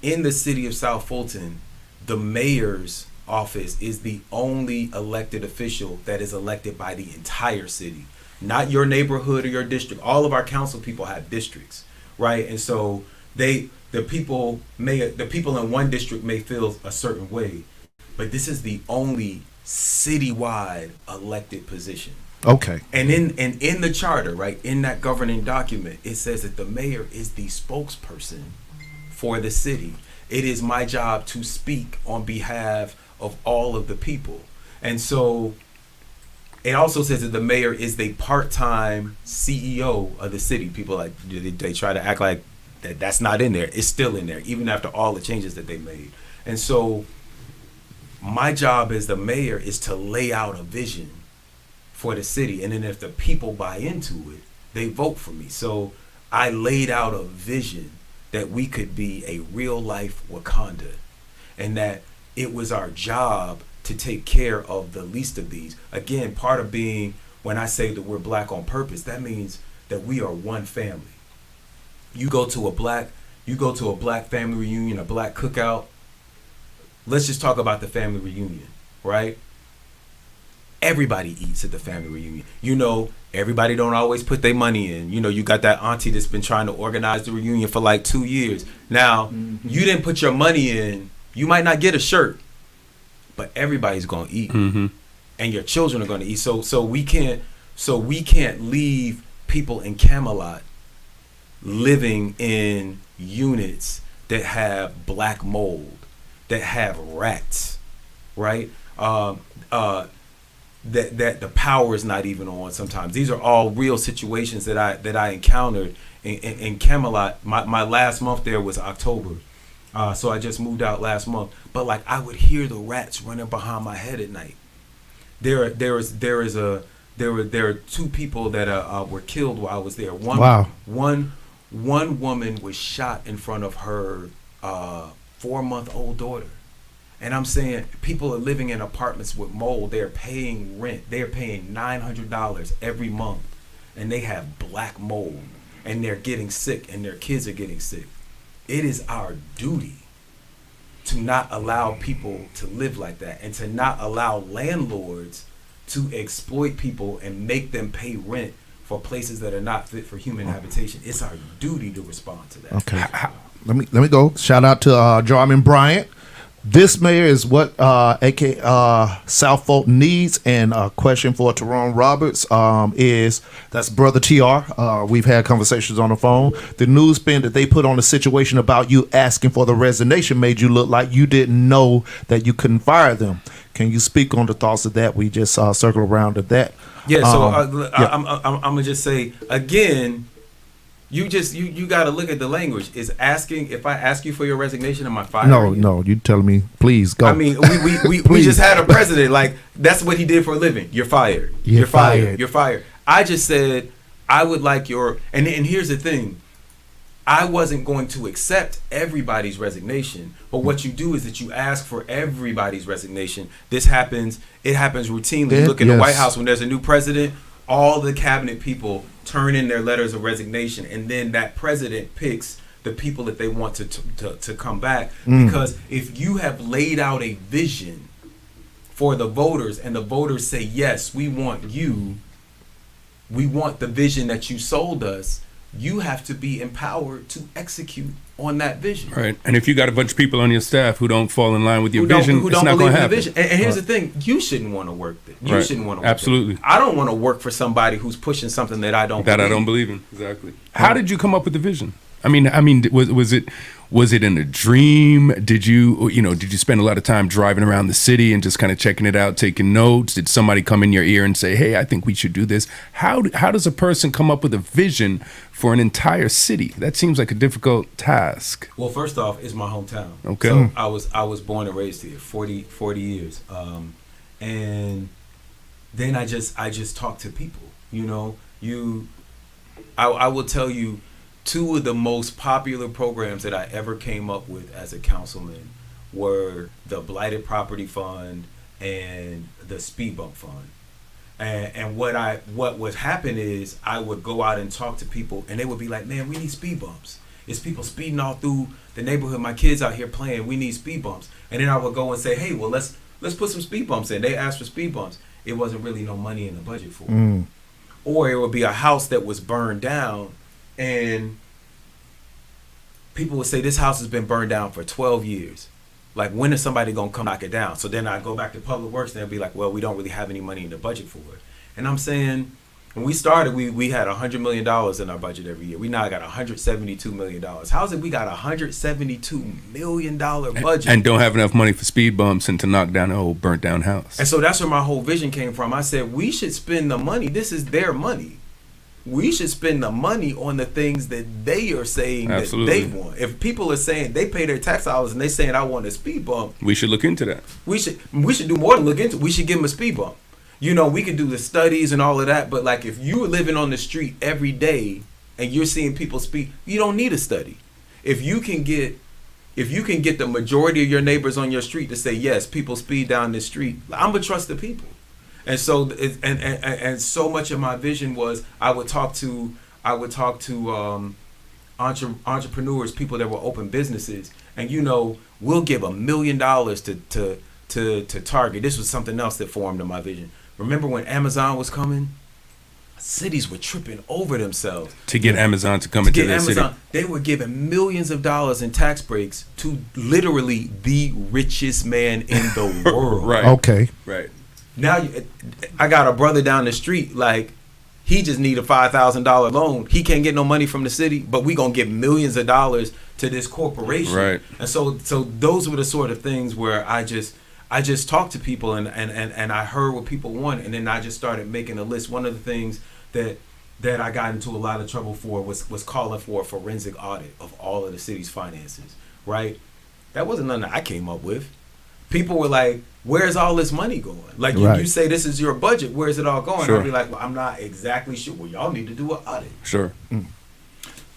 in the city of South Fulton, the mayor's office is the only elected official that is elected by the entire city, not your neighborhood or your district. All of our council people have districts, right? And so the people in one district may feel a certain way, but this is the only citywide elected position. Okay. And in the charter, right, in that governing document, it says that the mayor is the spokesperson for the city. It is my job to speak on behalf of all of the people. And so it also says that the mayor is the part-time CEO of the city. People like they try to act like that's not in there. It's still in there, even after all the changes that they made. And so my job as the mayor is to lay out a vision for the city, and then if the people buy into it, they vote for me. So I laid out a vision that we could be a real life Wakanda, and that it was our job to take care of the least of these. Again, part of being, when I say that we're black on purpose, that means that we are one family. You go to a black family reunion, a black cookout. Let's just talk about the family reunion, right? Everybody eats at the family reunion. You know, everybody don't always put their money in. You know, you got that auntie that's been trying to organize the reunion for like 2 years. Now, you didn't put your money in, you might not get a shirt, but everybody's gonna eat, and your children are gonna eat. So we can't leave people in Camelot living in units that have black mold, that have rats, right? That the power is not even on sometimes. These are all real situations that I encountered in Camelot. My last month there was October. So I just moved out last month. But like, I would hear the rats running behind my head at night. There are two people that were killed while I was there. One woman was shot in front of her 4-month-old daughter. And I'm saying, people are living in apartments with mold. They're paying rent. They're paying $900 every month, and they have black mold, and they're getting sick, and their kids are getting sick. It is our duty to not allow people to live like that, and to not allow landlords to exploit people and make them pay rent for places that are not fit for human habitation. It's our duty to respond to that. Okay. Let me go. Shout out to Jarman Bryant. This mayor is what South Fulton needs, and a question for Tyrone Roberts is, that's Brother TR. We've had conversations on the phone. The news spin that they put on the situation about you asking for the resignation made you look like you didn't know that you couldn't fire them. Can you speak on the thoughts of that? We just circle around to that. Yeah, so I'm gonna just say again, you got to look at the language. Is asking, if I ask you for your resignation, am I firing you? No, you telling me, please go. I mean, we just had a president, like, that's what he did for a living. You're fired. You're fired. You're fired. I just said, I would like your, and here's the thing. I wasn't going to accept everybody's resignation, but what you do is that you ask for everybody's resignation. It happens routinely. You look in the White House when there's a new president, all the cabinet people turn in their letters of resignation, and then that president picks the people that they want to come back. Because if you have laid out a vision for the voters, and the voters say, yes, we want you, we want the vision that you sold us, you have to be empowered to execute on that vision. Right. And if you got a bunch of people on your staff who don't fall in line with your vision, it's not going to happen. And here's the thing, you shouldn't want to work there. You shouldn't want to work Absolutely. there. I don't want to work for somebody who's pushing something that I don't believe in. Exactly. How did you come up with the vision? I mean, was it in a dream? Did you spend a lot of time driving around the city and just kind of checking it out, taking notes? Did somebody come in your ear and say, "Hey, I think we should do this"? How does a person come up with a vision for an entire city? That seems like a difficult task. Well, first off, it's my hometown. Okay. So I was born and raised here, 40 years, and then I just talk to people. I will tell you, two of the most popular programs that I ever came up with as a councilman were the Blighted Property Fund and the Speed Bump Fund. And what would happen is I would go out and talk to people, and they would be like, "Man, we need speed bumps. It's people speeding all through the neighborhood. My kids out here playing. We need speed bumps." And then I would go and say, "Hey, well, let's put some speed bumps in." They asked for speed bumps. It wasn't really no money in the budget for it. Or it would be a house that was burned down, and people would say, "This house has been burned down for 12 years. Like, when is somebody going to come knock it down?" So then I go back to Public Works, and they'll be like, "Well, we don't really have any money in the budget for it." And I'm saying, when we started, we had $100 million in our budget every year. We now got $172 million. How is it we got a $172 million budget? And don't have enough money for speed bumps and to knock down a whole burnt down house. And so that's where my whole vision came from. I said, we should spend the money. This is their money. We should spend the money on the things that they are saying Absolutely. that they want. If people are saying they pay their tax dollars and they saying, "I want a speed bump," we should look into that. We should do more than look into it. We should give them a speed bump. We could do the studies and all of that, but like, if you were living on the street every day and you're seeing people speed, you don't need a study. if you can get the majority of your neighbors on your street to say yes, people speed down this street, I'm gonna trust the people. And so and so much of my vision was I would talk to entrepreneurs, people that will open businesses, and we'll give $1 million to Target. This was something else that formed in my vision. Remember when Amazon was coming? Cities were tripping over themselves to get Amazon to come into their city. They were giving millions of dollars in tax breaks to literally the richest man in the world. Right. Okay. Right. Now I got a brother down the street, like he just need a $5,000 loan. He can't get no money from the city, but we gonna give millions of dollars to this corporation. Right. And so those were the sort of things where I just talked to people and I heard what people want, and then I just started making a list. One of the things that I got into a lot of trouble for was calling for a forensic audit of all of the city's finances, right? That wasn't nothing that I came up with. People were like, where's all this money going? Like, you say this is your budget, where's it all going? Sure. I'll be like, well, I'm not exactly sure. Well, y'all need to do an audit. Sure.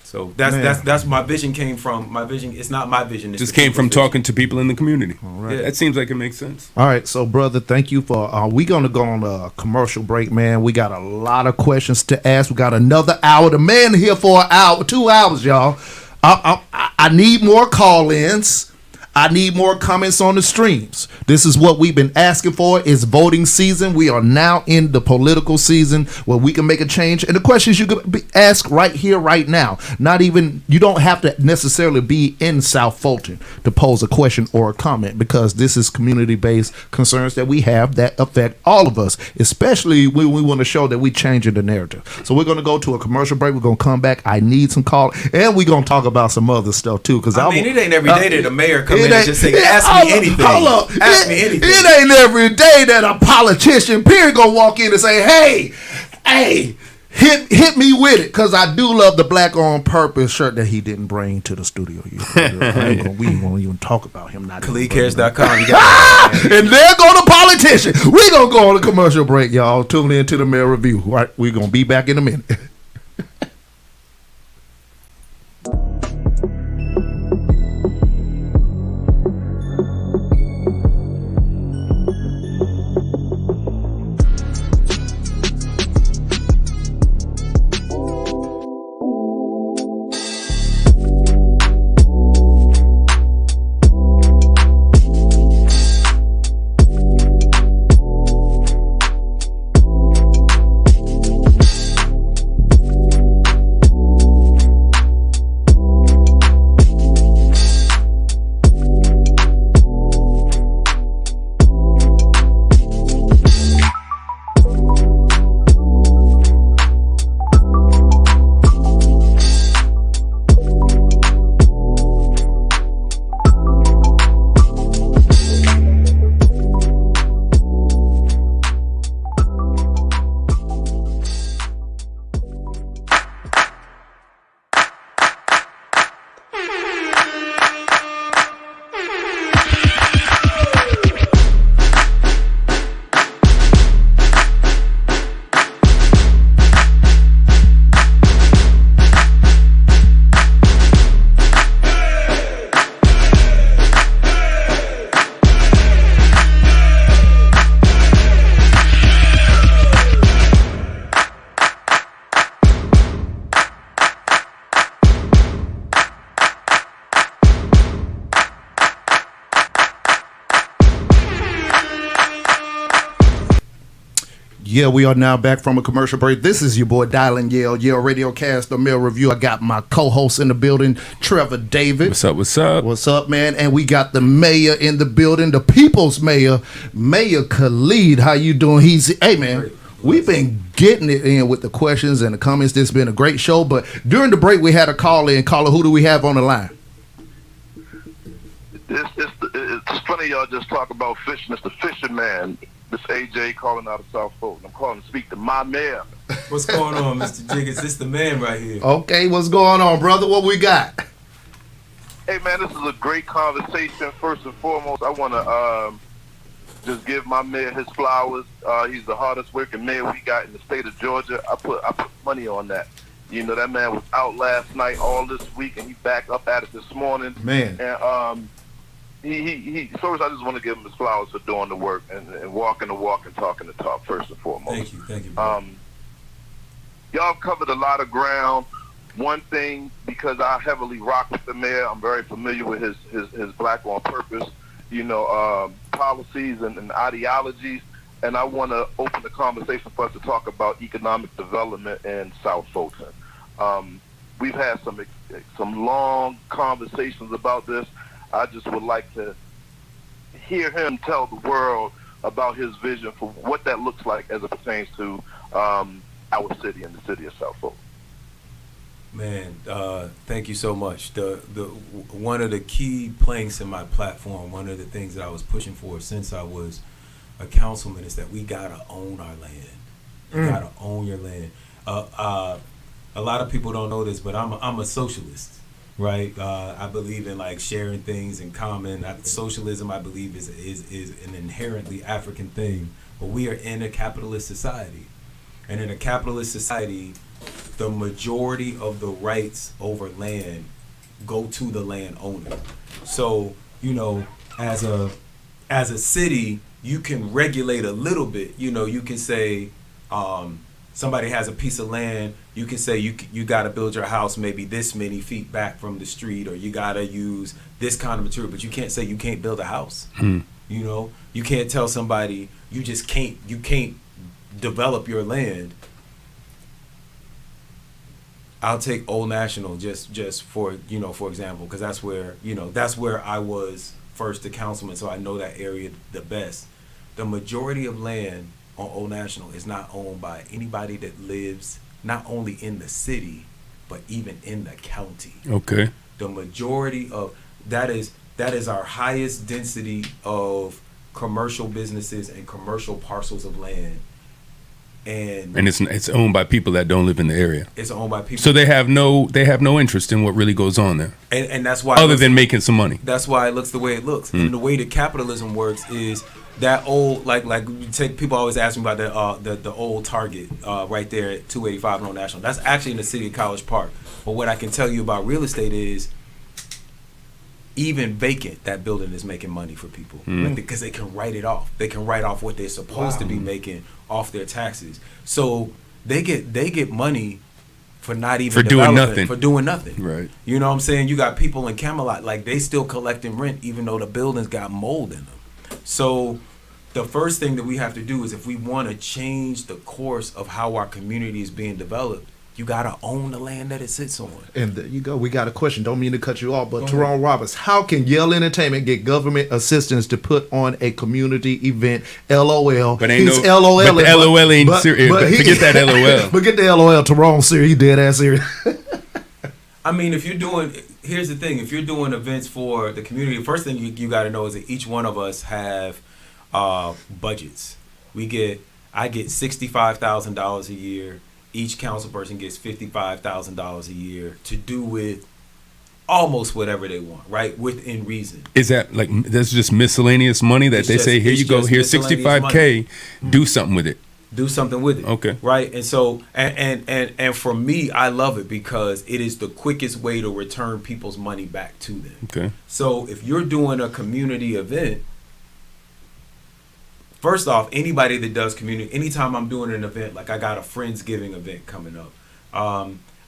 So that's my vision came from. My vision, it's not my vision. It's just came from talking to people in the community. All right. Yeah, that seems like it makes sense. All right, so brother, thank you for. We're gonna go on a commercial break, man. We got a lot of questions to ask. We got another hour. The man here for an hour, 2 hours, y'all. I need more call-ins. I need more comments on the streams. This is what we've been asking for. It's voting season. We are now in the political season where we can make a change. And the questions you could ask right here, right now. You don't have to necessarily be in South Fulton to pose a question or a comment, because this is community-based concerns that we have that affect all of us, especially when we want to show that we're changing the narrative. So we're going to go to a commercial break. We're going to come back. I need some call. And we're going to talk about some other stuff, too. Because I mean, it ain't every day that the mayor comes and just say, ask me anything. Hold up. Ask me anything. It ain't every day that a politician, period, gonna walk in and say, hey, hit me with it. Because I do love the Black on Purpose shirt that he didn't bring to the studio. We ain't gonna even talk about him. KhalidCares.com. And there go the politician. We're gonna go on a commercial break, y'all. Tune in to the Mayor Review. Right, we're gonna be back in a minute. Yeah, we are now back from a commercial break. This is your boy Dialing Yale Radiocast, the Mail Review. I got my co-host in the building, Trevor David. What's up? What's up? What's up, man? And we got the mayor in the building, the people's mayor, Mayor Khalid. How you doing? Hey, man. We've been getting it in with the questions and the comments. This has been a great show. But during the break, we had a call-in. Caller, who do we have on the line? It's funny y'all just talk about fishing. It's the fishing man. This AJ calling out of South Fulton. I'm calling to speak to my mayor. What's going on, Mr. Jiggins? This the man right here. Okay, what's going on, brother? What we got? Hey, man, this is a great conversation. First and foremost, I want to just give my mayor his flowers. He's the hardest working mayor we got in the state of Georgia. I put money on that. You know, that man was out last night, all this week, and he back up at it this morning. Man. And first, I just want to give him his flowers for doing the work and walking the walk and talking the talk, first and foremost. Thank you. Bro. Y'all covered a lot of ground. One thing, because I heavily rock with the mayor, I'm very familiar with his Black on Purpose, policies and ideologies, and I want to open the conversation for us to talk about economic development in South Fulton. We've had some long conversations about this. I just would like to hear him tell the world about his vision for what that looks like as it pertains to our city and the city of South Fulton. Man, thank you so much. The one of the key planks in my platform, one of the things that I was pushing for since I was a councilman, is that we gotta own our land. You gotta own your land. A lot of people don't know this, but I'm a socialist, right? I believe in like sharing things in common. Socialism, I believe, is an inherently African thing. But we are in a capitalist society, and in a capitalist society, the majority of the rights over land go to the landowner. So, as a city, you can regulate a little bit. You can say somebody has a piece of land. You can say you got to build your house maybe this many feet back from the street, or you got to use this kind of material. But you can't say you can't build a house. You can't tell somebody you can't develop your land. I'll take Old National just for example, because that's where I was first a councilman, so I know that area the best. The majority of land on Old National is not owned by anybody that lives not only in the city, but even in the county. Okay. The majority of that is our highest density of commercial businesses and commercial parcels of land. And it's owned by people that don't live in the area. It's owned by people. So they have no interest in what really goes on there. And that's why other than making some money. That's why it looks the way it looks. And the way that capitalism works is that old like you take, people always ask me about the old Target right there at 285 Old National. That's actually in the city of College Park. But what I can tell you about real estate is, even vacant, that building is making money for people because they can write it off. They can write off what they're supposed to be making off their taxes. So they get money for not even doing nothing. For doing nothing. Right. You know what I'm saying? You got people in Camelot, like, they still collecting rent even though the buildings got mold in them. So the first thing that we have to do is, if we want to change the course of how our community is being developed, you gotta own the land that it sits on. And there you go. We got a question. Don't mean to cut you off, but Tyrone Roberts, how can Yale Entertainment get government assistance to put on a community event? LOL. But ain't He's no LOL. But the LOL ain't serious. But forget that LOL. Forget the LOL. Tyrone serious. He dead ass serious. I mean, here's the thing. If you're doing events for the community, the first thing you got to know is that each one of us have budgets. I get $65,000 a year. Each council person gets $55,000 a year to do with almost whatever they want, right? Within reason. Is that like, that's just miscellaneous money that they say, here you go, here's $65K, do something with it. Do something with it. Okay. Right? And so, and for me, I love it because it is the quickest way to return people's money back to them. Okay. So if you're doing a community event, first off, anybody that does community, anytime I'm doing an event, like I got a Friendsgiving event coming up,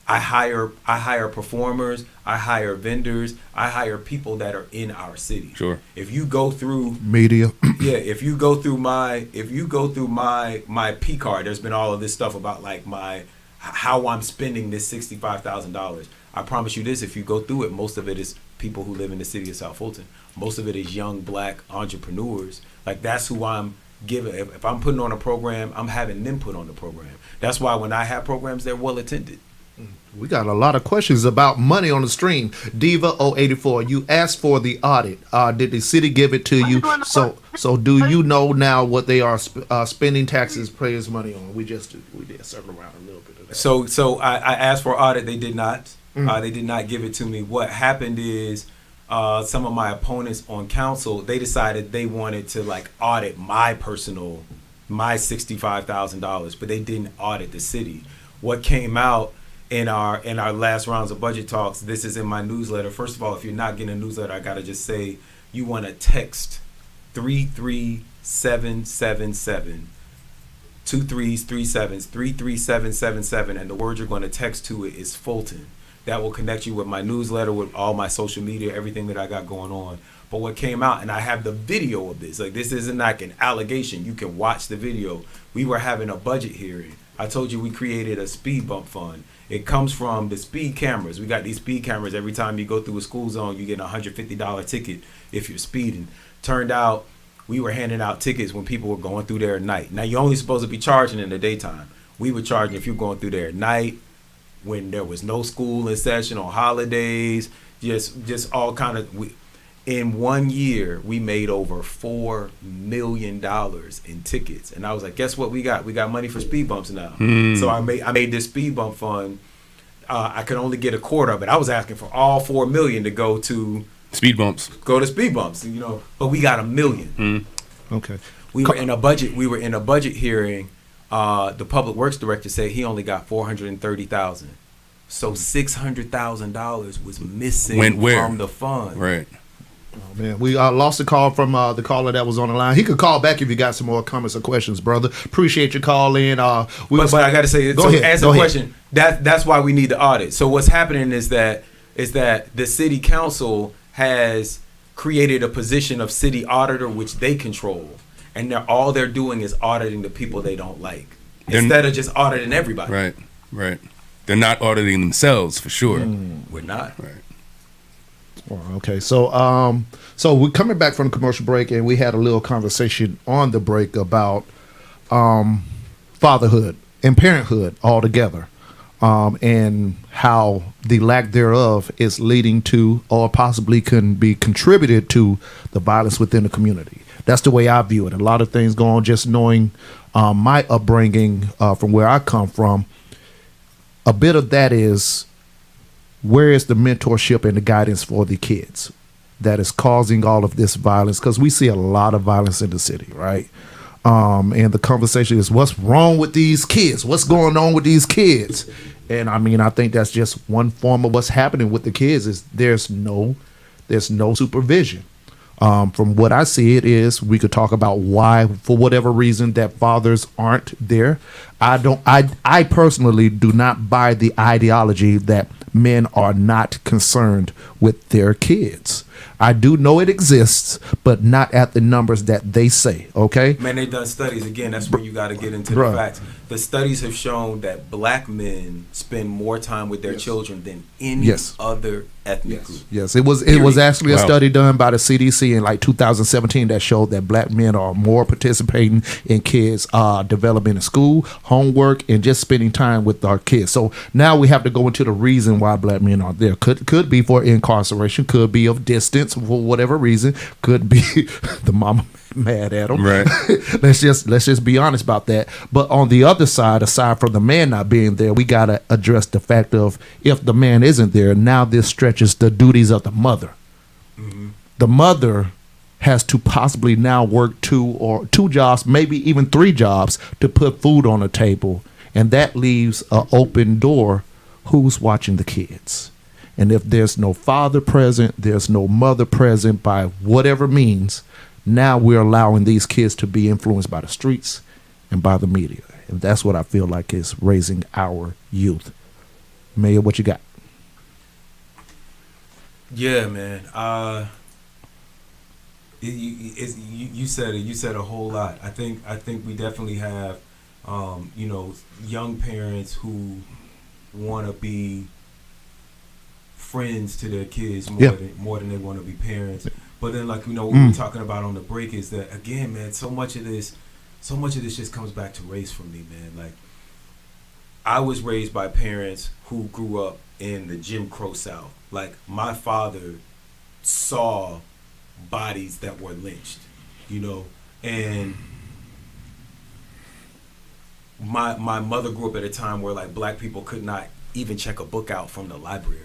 I hire performers, I hire vendors, I hire people that are in our city. Sure. If you go through media, if you go through my P card, there's been all of this stuff about like how I'm spending this $65,000. I promise you this: if you go through it, most of it is people who live in the city of South Fulton. Most of it is young Black entrepreneurs. Like, that's who I'm giving. If I'm putting on a program, I'm having them put on the program. That's why when I have programs, they're well attended. We got a lot of questions about money on the stream. Diva084, you asked for the audit. Did the city give it to you? So do you know now what they are spending taxes payers money on? We did circle around a little bit of that. So I asked for audit. They did not. They did not give it to me. What happened is, some of my opponents on council, they decided they wanted to like audit my $65,000, but they didn't audit the city. What came out in our last rounds of budget talks. This is in my newsletter. First of all, if you're not getting a newsletter, I gotta just say you want to text 33777. 2 3s, 3 7s, 33777, and the word you're going to text to it is Fulton. That will connect you with my newsletter, with all my social media, everything that I got going on. But what came out, and I have the video of this, like this isn't like an allegation. You can watch the video. We were having a budget hearing. I told you we created a speed bump fund. It comes from the speed cameras. We got these speed cameras. Every time you go through a school zone, you get a $150 ticket if you're speeding. Turned out we were handing out tickets when people were going through there at night. Now, you're only supposed to be charging in the daytime. We were charging if you're going through there at night, when there was no school in session, on holidays, just all kind of. In 1 year, we made over $4 million in tickets. And I was like, guess what we got? We got money for speed bumps now. So I made this speed bump fund. I could only get a quarter of it. I was asking for all $4 million to go to speed bumps. But we got $1 million. Okay. We were in a budget hearing. The public works director said he only got $430,000. So $600,000 was missing from the fund. Right. Oh, man, we lost a call from the caller that was on the line. He could call back if you got some more comments or questions, brother. Appreciate your call in. But I got to say, answer the question. That's why we need the audit. So what's happening is that the city council has created a position of city auditor, which they control, and all they're doing is auditing the people they don't like, instead of just auditing everybody. Right. They're not auditing themselves for sure. We're not. Right. Well, okay, so we're coming back from the commercial break, and we had a little conversation on the break about fatherhood and parenthood altogether, and how the lack thereof is leading to, or possibly can be contributed to, the violence within the community. That's the way I view it. A lot of things go on. Just knowing my upbringing from where I come from, a bit of that is, where is the mentorship and the guidance for the kids that is causing all of this violence? Because we see a lot of violence in the city, right? And the conversation is, what's wrong with these kids? What's going on with these kids? And I mean, I think that's just one form of what's happening with the kids is there's no supervision. From what I see, it is, we could talk about why, for whatever reason, that fathers aren't there. I personally do not buy the ideology that men are not concerned with their kids. I do know it exists, but not at the numbers that they say, okay? Man, they've done studies. Again, that's where you got to get into the facts. The studies have shown that black men spend more time with their children than any other ethnic group. Yes, it was actually a study done by the CDC in like 2017 that showed that black men are more participating in kids' development in school, homework, and just spending time with our kids. So now we have to go into the reason why black men are there. Could be for incarceration, could be of distance for whatever reason, could be the mama mad at them. Right. let's just be honest about that. But on the other side, aside from the man not being there, we gotta address the fact of, if the man isn't there, now this stretches the duties of the mother. The mother has to possibly now work two jobs, maybe even 3 jobs, to put food on the table, and that leaves an open door. Who's watching the kids? And if there's no father present, there's no mother present by whatever means, now we're allowing these kids to be influenced by the streets and by the media. And that's what I feel like is raising our youth. Mayor, what you got? Yeah, man. You said it. You said a whole lot. I think we definitely have, young parents who want to be friends to their kids more than they want to be parents. But then, like, what we were talking about on the break is that, again, man, so much of this just comes back to race for me, man. Like, I was raised by parents who grew up in the Jim Crow South. Like, my father saw bodies that were lynched, and my mother grew up at a time where, like, black people could not even check a book out from the library.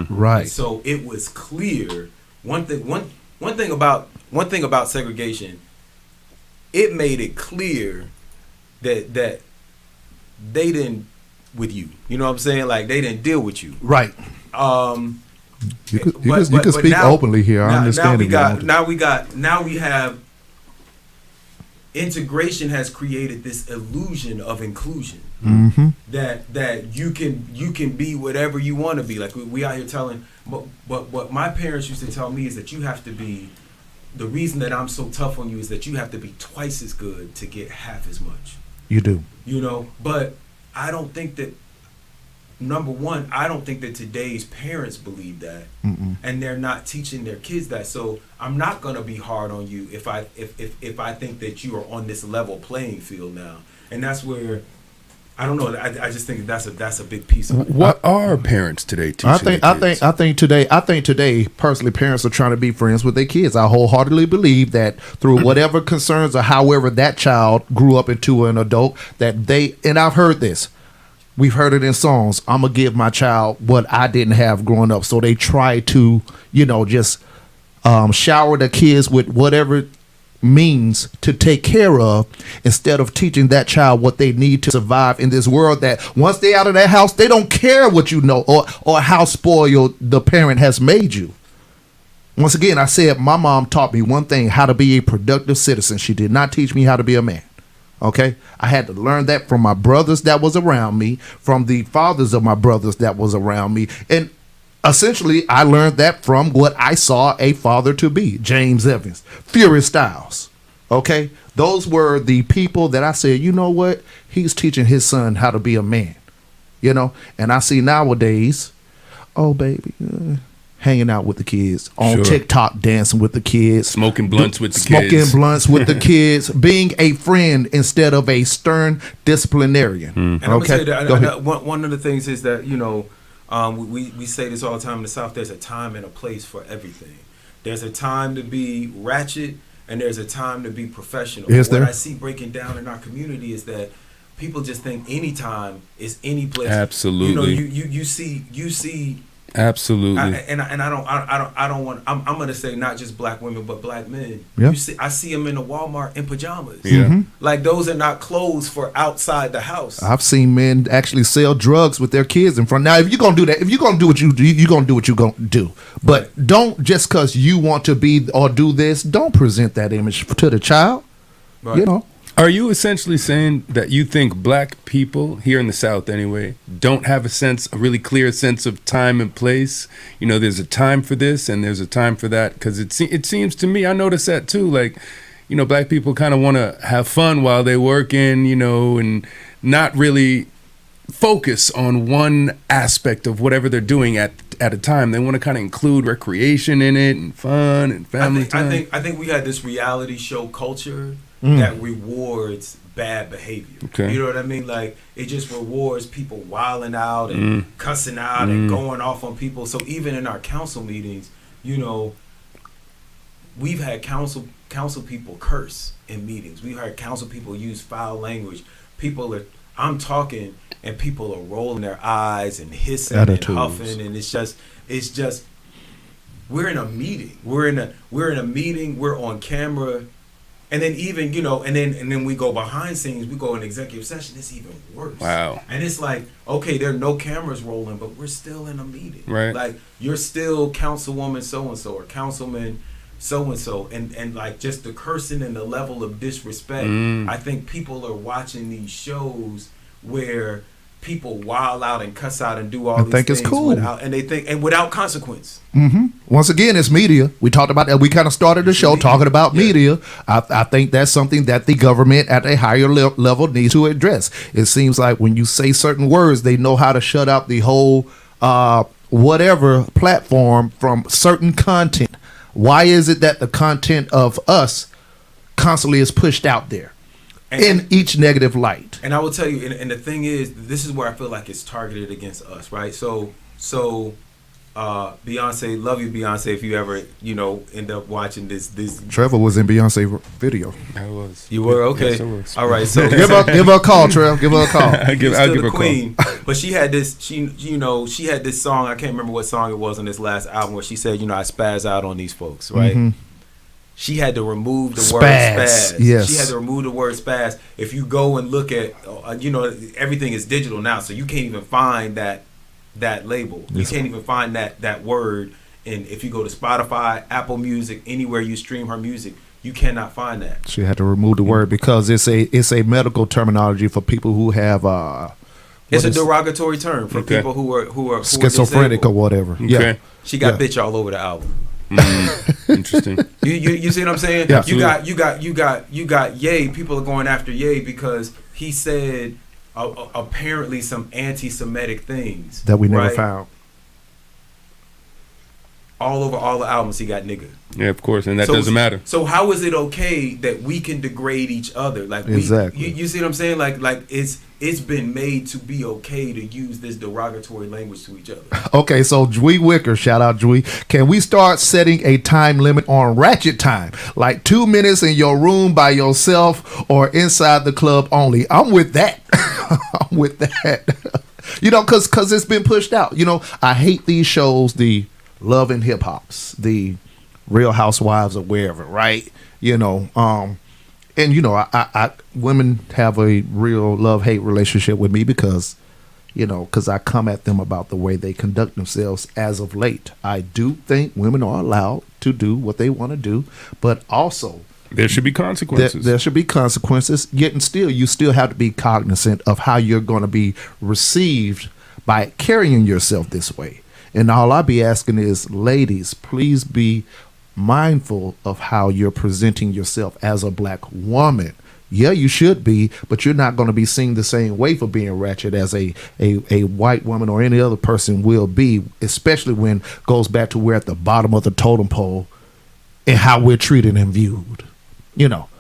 Right. And so it was clear. One thing about segregation, it made it clear that they didn't with you. You know what I'm saying? Like they didn't deal with you. Right. You could speak now, openly here. I understand. Now we have integration has created this illusion of inclusion. Mm-hmm. That you can be whatever you want to be. Like we out here telling, but what my parents used to tell me is that you have to be. The reason that I'm so tough on you is that you have to be twice as good to get half as much. You do. You know, but I don't think that. Number one, I don't think that today's parents believe that, and they're not teaching their kids that. So I'm not gonna be hard on you if I think that you are on this level playing field now, and that's where I don't know. I just think that's a big piece of it. What are parents today teaching? I think today, personally, parents are trying to be friends with their kids. I wholeheartedly believe that through whatever concerns or however that child grew up into an adult, that they, and I've heard this. We've heard it in songs. I'm going to give my child what I didn't have growing up. So they try to, just shower the kids with whatever means to take care of, instead of teaching that child what they need to survive in this world that once they out of that house, they don't care what you know or how spoiled the parent has made you. Once again, I said my mom taught me one thing, how to be a productive citizen. She did not teach me how to be a man. Okay, I had to learn that from my brothers that was around me, from the fathers of my brothers that was around me. And essentially, I learned that from what I saw a father to be, James Evans, Fury Styles. Okay, those were the people that I said, you know what? He's teaching his son how to be a man, And I see nowadays, oh, baby, hanging out with the kids on TikTok, dancing with the kids, smoking blunts with the kids, being a friend instead of a stern disciplinarian. And I'm gonna say that one of the things is that we say this all the time in the South. There's a time and a place for everything. There's a time to be ratchet, and there's a time to be professional. What I see breaking down in our community is that people just think any time is any place. Absolutely. You see. Absolutely. I don't want. I'm gonna say not just black women, but black men. Yeah. I see them in the Walmart in pajamas. Yeah. Like those are not clothes for outside the house. I've seen men actually sell drugs with their kids in front. Now, if you're gonna do that, if you're gonna do what you do, you're gonna do what you're gonna do. But don't just because you want to be or do this, don't present that image to the child. Right. Are you essentially saying that you think black people here in the South anyway don't have a really clear sense of time and place? There's a time for this and there's a time for that, because it seems to me, I notice that too, like, black people kind of want to have fun while they working, and not really focus on one aspect of whatever they're doing at a time. They want to kind of include recreation in it and fun and family time. I think we had this reality show culture that rewards bad behavior. Okay. You know what I mean? Like it just rewards people wilding out and cussing out and going off on people. So even in our council meetings, we've had council people curse in meetings. We've heard council people use foul language. I'm talking and people are rolling their eyes and hissing and huffing, and it's just we're in a meeting. We're in a meeting, we're on camera. And then even, and then we go behind scenes, we go in executive session, it's even worse. Wow. And it's like, okay, there are no cameras rolling, but we're still in a meeting. Right. Like, you're still councilwoman so-and-so or councilman so-and-so. And like, just the cursing and the level of disrespect. I think people are watching these shows where people wild out and cuss out and do all these things. I think it's cool. Without consequence. Mm-hmm. Once again, it's media. We talked about that. We kind of started the show talking about media. I think that's something that the government at a higher level needs to address. It seems like when you say certain words, they know how to shut out the whole whatever platform from certain content. Why is it that the content of us constantly is pushed out there? In each negative light. And I will tell you, and the thing is, this is where I feel like it's targeted against us, right? So Beyonce, love you, Beyonce, if you ever, end up watching this. Trevor was in Beyonce video. I was. You were? Okay. Yes, all right. So give her a call, Trev. Give her a call. I'll give her a queen. call. But she had this, she had this song, I can't remember what song it was on this last album, where she said, I spaz out on these folks, right? Mm-hmm. she had to remove the Spaz, word spaz. yes. She had to remove the word spaz. If you go and look at, everything is digital now, so you can't even find that label. You can't even find that word. And if you go to Spotify, Apple Music, anywhere you stream her music, you cannot find that. She had to remove the word because it's a medical terminology for people who have It's a derogatory term for people who are schizophrenic or whatever. Okay. Yeah. She got bitch all over the album. Interesting. You see what I'm saying? Yeah. You got Ye. People are going after Ye because he said apparently some anti-Semitic things That we never found. All over all the albums he got nigga. Yeah, of course, and that doesn't matter. So how is it okay that we can degrade each other? Like exactly. You see what I'm saying? Like it's been made to be okay to use this derogatory language to each other. Okay, so Dwee Wicker, shout out Dwee. Can we start setting a time limit on ratchet time? Like 2 minutes in your room by yourself or inside the club only? I'm with that. I'm with that. Because it's been pushed out. I hate these shows, the Love and Hip Hops, the Real Housewives or wherever, right? I women have a real love-hate relationship with me because I come at them about the way they conduct themselves as of late. I do think women are allowed to do what they want to do, but also there should be consequences. There should be consequences. Yet and still, you still have to be cognizant of how you're going to be received by carrying yourself this way. And all I be asking is, ladies, please be mindful of how you're presenting yourself as a black woman. Yeah, you should be, but you're not going to be seen the same way for being ratchet as a white woman or any other person will be, especially when it goes back to we're at the bottom of the totem pole and how we're treated and viewed.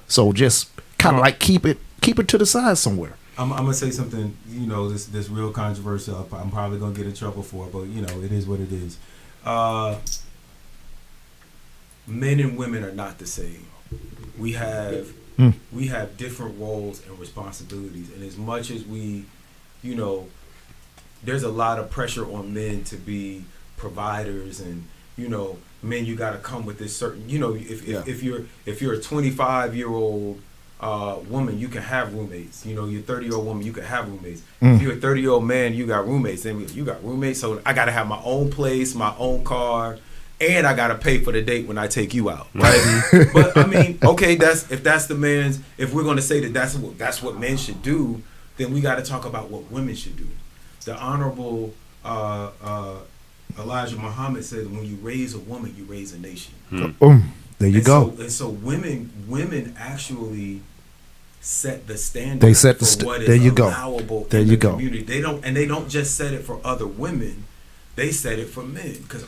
So just kind of like keep it to the side somewhere. I'm gonna say something, this real controversial. I'm probably gonna get in trouble for it, but it is what it is. Men and women are not the same. We have different roles and responsibilities, and as much as we, there's a lot of pressure on men to be providers, and men, you got to come with this certain, if you're a 25-year-old woman, you can have roommates. You're a 30-year-old woman, you can have roommates. If you're a 30-year-old man, you got roommates. Then you got roommates, so I got to have my own place, my own car, and I got to pay for the date when I take you out, right? But I mean, okay, if we're going to say that that's what men should do, then we got to talk about what women should do. The Honorable Elijah Muhammad said, when you raise a woman, you raise a nation. There you go. So women actually set the standard. They set the for what is there you go. allowable there in you the go. community. They don't just set it for other women. They set it for men because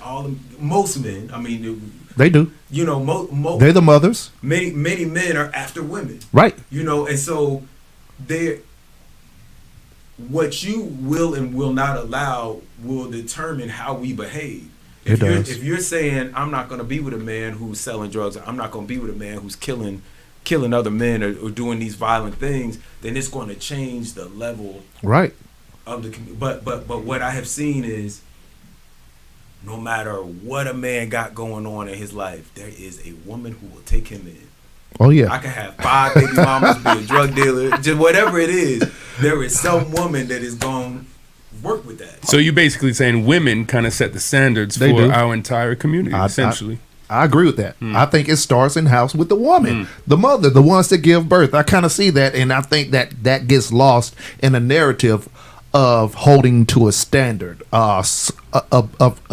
most men. I mean, they do. They're the mothers. Many men are after women, right? And so what you will and will not allow will determine how we behave. If you're saying I'm not going to be with a man who's selling drugs, I'm not going to be with a man who's killing other men or doing these violent things, then it's going to change the level of the community. But what I have seen is, no matter what a man got going on in his life, there is a woman who will take him in. Oh yeah, I can have 5 baby mamas, be a drug dealer, just whatever it is. There is some woman that is going to work with that. So you're basically saying women kind of set the standards for our entire community, essentially. I agree with that. I think it starts in house with the woman, the mother, the ones that give birth. I kind of see that, and I think that gets lost in a narrative of holding to a standard of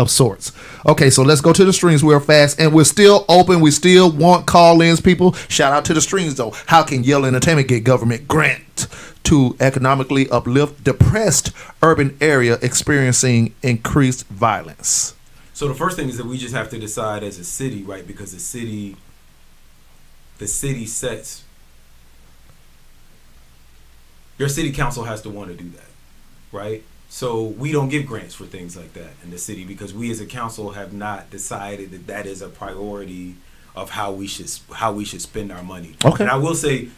sorts. Okay, so let's go to the streams real fast, and we're still open. We still want call-ins, people. Shout out to the streams, though. How can Yale Entertainment get government grant to economically uplift depressed urban area experiencing increased violence? So the first thing is that we just have to decide as a city, right? Because the city sets. Your city council has to want to do that, right? So we don't give grants for things like that in the city because we as a council have not decided that is a priority of how we should spend our money. Okay. And I will say,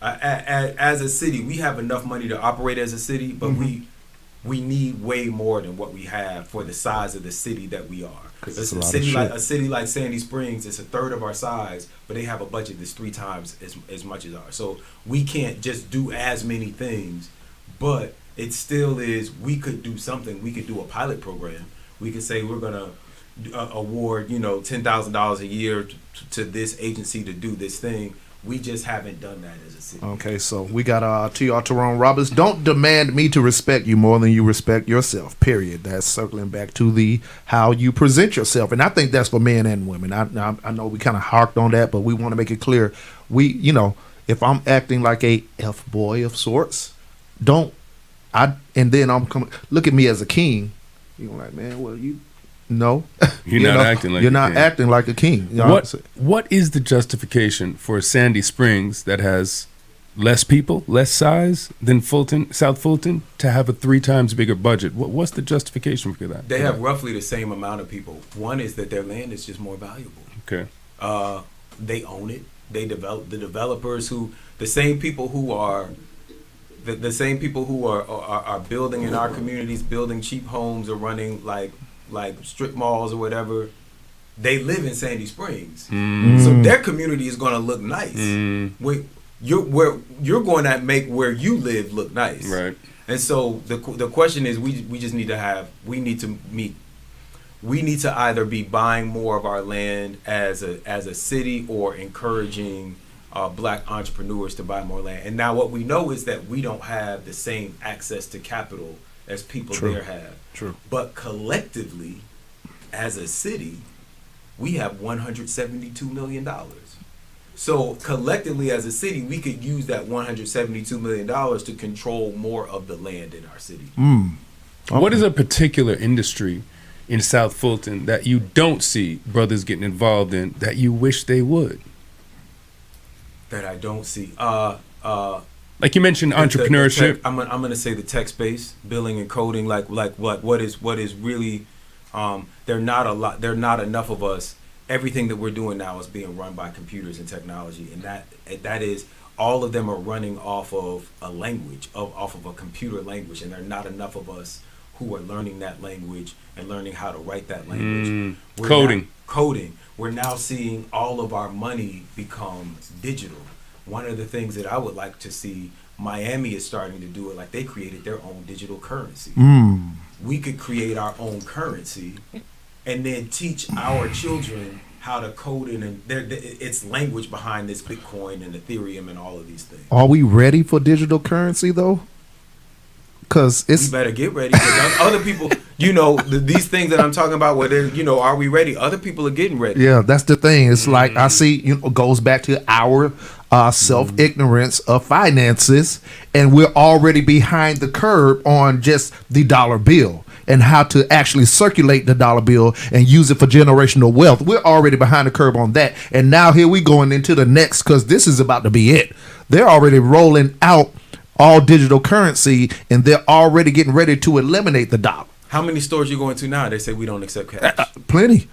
as a city, we have enough money to operate as a city, but we need way more than what we have for the size of the city that we are. It's It's a a lot of city shit. like Sandy Springs. It's a third of our size, but they have a budget that's 3 times as much as ours. So we can't just do as many things, but it still is. We could do something. We could do a pilot program. We could say we're gonna award $10,000 a year to this agency to do this thing. We just haven't done that as a city. Okay, so we got T.R. Tyrone Roberts. Don't demand me to respect you more than you respect yourself, period. That's circling back to the how you present yourself. And I think that's for men and women. I know we kind of harked on that, but we want to make it clear. If I'm acting like a F-boy of sorts, and then I'm coming, look at me as a king. You're like, man, well, no. You're not acting like you're a not king. acting like a king. You know what I'm saying? What is the justification for Sandy Springs that has less people, less size than South Fulton, to have a 3 times bigger budget? What's the justification for that? They have roughly the same amount of people. One is that their land is just more valuable. Okay. They own it. They develop the developers the same people who are building in our communities, building cheap homes or running like strip malls or whatever. They live in Sandy Springs, so their community is going to look nice. You're going to make where you live look nice, Right. And so the question is, we need to either be buying more of our land as a city or encouraging black entrepreneurs to buy more land. And now what we know is that we don't have the same access to capital as people there have. True. But collectively, as a city, we have $172 million. So collectively as a city, we could use that $172 million to control more of the land in our city. Okay. What is a particular industry in South Fulton that you don't see brothers getting involved in that you wish they would? That I don't see. Like you mentioned, entrepreneurship. I'm gonna say the tech space, billing and coding. Like what is really. There are not enough of us. Everything that we're doing now is being run by computers and technology, and that is all of them are running off of a language, off of a computer language, and there are not enough of us who are learning that language and learning how to write that language. Coding. We're now seeing all of our money become digital. One of the things that I would like to see, Miami is starting to do it. Like they created their own digital currency. We could create our own currency and then teach our children how to code it, and it's language behind this Bitcoin and Ethereum and all of these things. Are we ready for digital currency though? Because we better get ready. Because other people, these things that I'm talking about, where they're, are we ready? Other people are getting ready. Yeah, that's the thing. It's like I see, goes back to our self-ignorance of finances, and we're already behind the curve on just the dollar bill and how to actually circulate the dollar bill and use it for generational wealth. We're already behind the curve on that. And now here we going into the next, because this is about to be it. They're already rolling out all digital currency, and they're already getting ready to eliminate the dollar. How many stores you going to now? They say we don't accept cash. Plenty.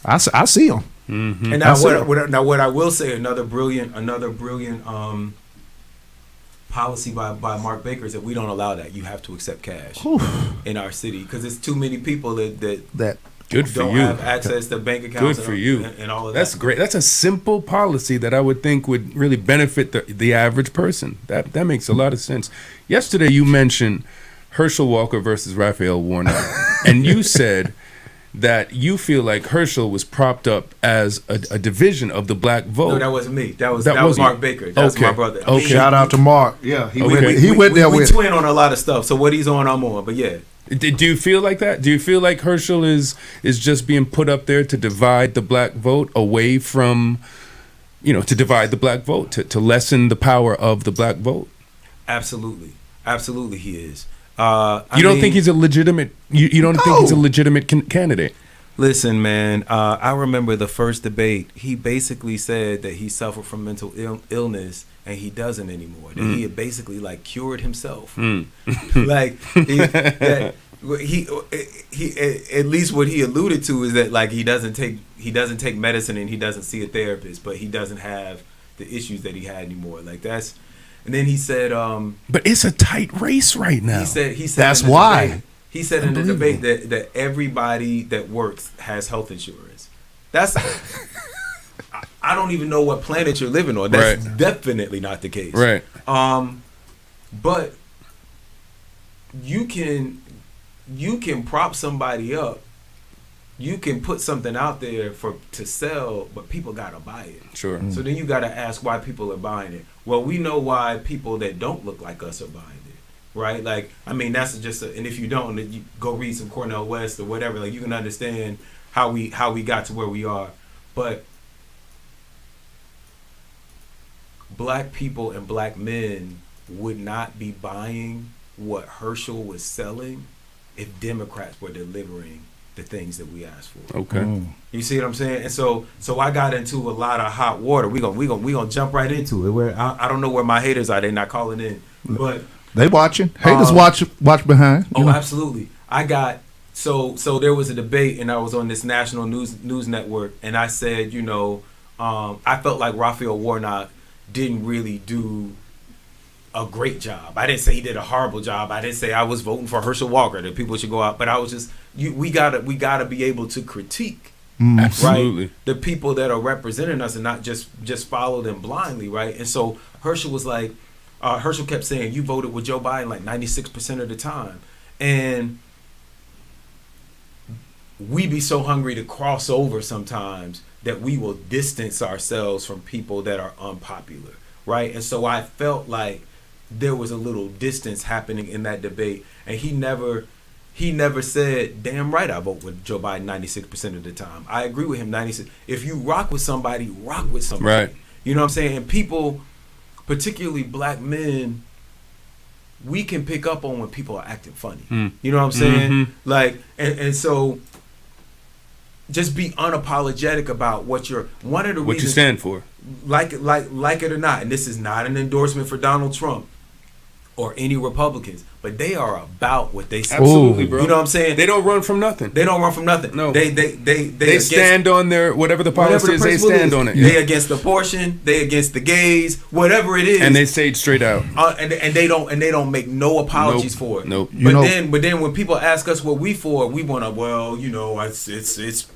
I see them. Mm-hmm. And now, what I will say, another brilliant policy by Mark Baker is that we don't allow that. You have to accept cash in our city because it's too many people that good for don't you. have access to bank accounts. Good for you. And all of that. That's great. That's a simple policy that I would think would really benefit the average person. That makes a lot of sense. Yesterday you mentioned Herschel Walker versus Raphael Warnock, and you said that you feel like Herschel was propped up as a division of the black vote. No, that wasn't me. That was Mark Baker. That's my brother. Okay. Shout out to Mark. Yeah, he We went there with. We twin on a lot of stuff. So what he's on, I'm on. But yeah. Do you feel like that? Do you feel like Herschel is just being put up there to divide the black vote away from, to divide the black vote, to lessen the power of the black vote? Absolutely he is. You don't think he's a legitimate? You don't think he's a legitimate candidate? Listen, man. I remember the first debate. He basically said that he suffered from mental illness and he doesn't anymore. That he had basically cured himself. Like he at least what he alluded to is that he doesn't take medicine and he doesn't see a therapist, but he doesn't have the issues that he had anymore. Like And then he said, But it's a tight race right now. he said That's in the why. debate, he said in the debate that everybody that works has health insurance. That's I don't even know what planet you're living on. That's definitely not the case. Right. But you can prop somebody up. You can put something out there to sell, but people gotta buy it. Sure. So then you gotta ask why people are buying it. Well, we know why people that don't look like us are buying it, right? Like, I mean, that's just. And if you don't, then you go read some Cornel West or whatever. Like, you can understand how we got to where we are. But black people and black men would not be buying what Herschel was selling if Democrats were delivering the things that we asked for. Okay. You see what I'm saying? And so I got into a lot of hot water. We gonna jump right into it. Where I don't know where my haters are. They're not calling in, but They watching. Haters watch behind. oh, absolutely. I got so there was a debate, and I was on this national news network, and I said, I felt like Raphael Warnock didn't really do a great job. I didn't say he did a horrible job. I didn't say I was voting for Herschel Walker, that people should go out. But I was just, we gotta be able to critique, Absolutely, right, the people that are representing us and not just follow them blindly, right? And so Herschel was like, Herschel kept saying, you voted with Joe Biden like 96% of the time, and we be so hungry to cross over sometimes that we will distance ourselves from people that are unpopular, right? And so I felt like there was a little distance happening in that debate, and he never said, damn right, I vote with Joe Biden 96% of the time. I agree with him 96. If you rock with somebody, rock with somebody. Right. You know what I'm saying? And people, particularly black men, we can pick up on when people are acting funny. You know what I'm saying? Mm-hmm. Like, and so just be unapologetic about what you're, one of the what reasons, you stand for. like it or not, and this is not an endorsement for Donald Trump or any Republicans, but they are about what they say. Absolutely, bro. You know what I'm saying? They don't run from nothing. They don't run from nothing. No. They stand on their whatever the policy is. They principle stand is. on it. They against abortion. They against the gays. Whatever it is. And they say it straight out. And they don't make no apologies for it. Nope. But then when people ask us what we for, we want to. It's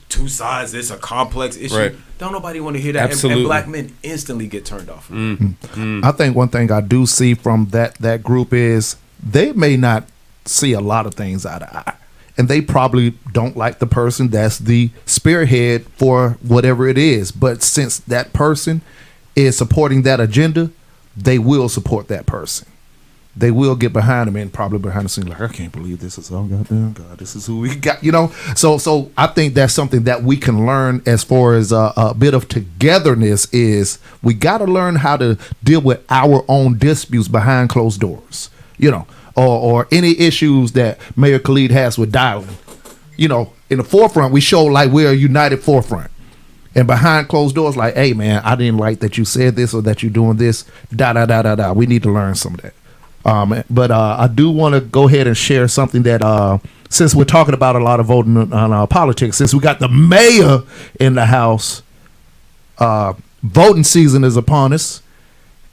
two sides. It's a complex issue. Right. Don't nobody want to hear that. Absolutely. And black men instantly get turned off. I think one thing I do see from that group is they may not see a lot of things eye to eye, and they probably don't like the person that's the spearhead for whatever it is. But since that person is supporting that agenda, they will support that person. They will get behind them and probably behind the scenes like, I can't believe this is all goddamn God. This is who we got, So I think that's something that we can learn as far as a bit of togetherness is we got to learn how to deal with our own disputes behind closed doors, or any issues that Mayor Khalid has with dialing. In the forefront, we show like we're a united forefront. And behind closed doors, like, hey, man, I didn't like that you said this or that you're doing this, da-da-da-da-da. We need to learn some of that. But I do want to go ahead and share something that since we're talking about a lot of voting on politics, since we got the mayor in the house, voting season is upon us,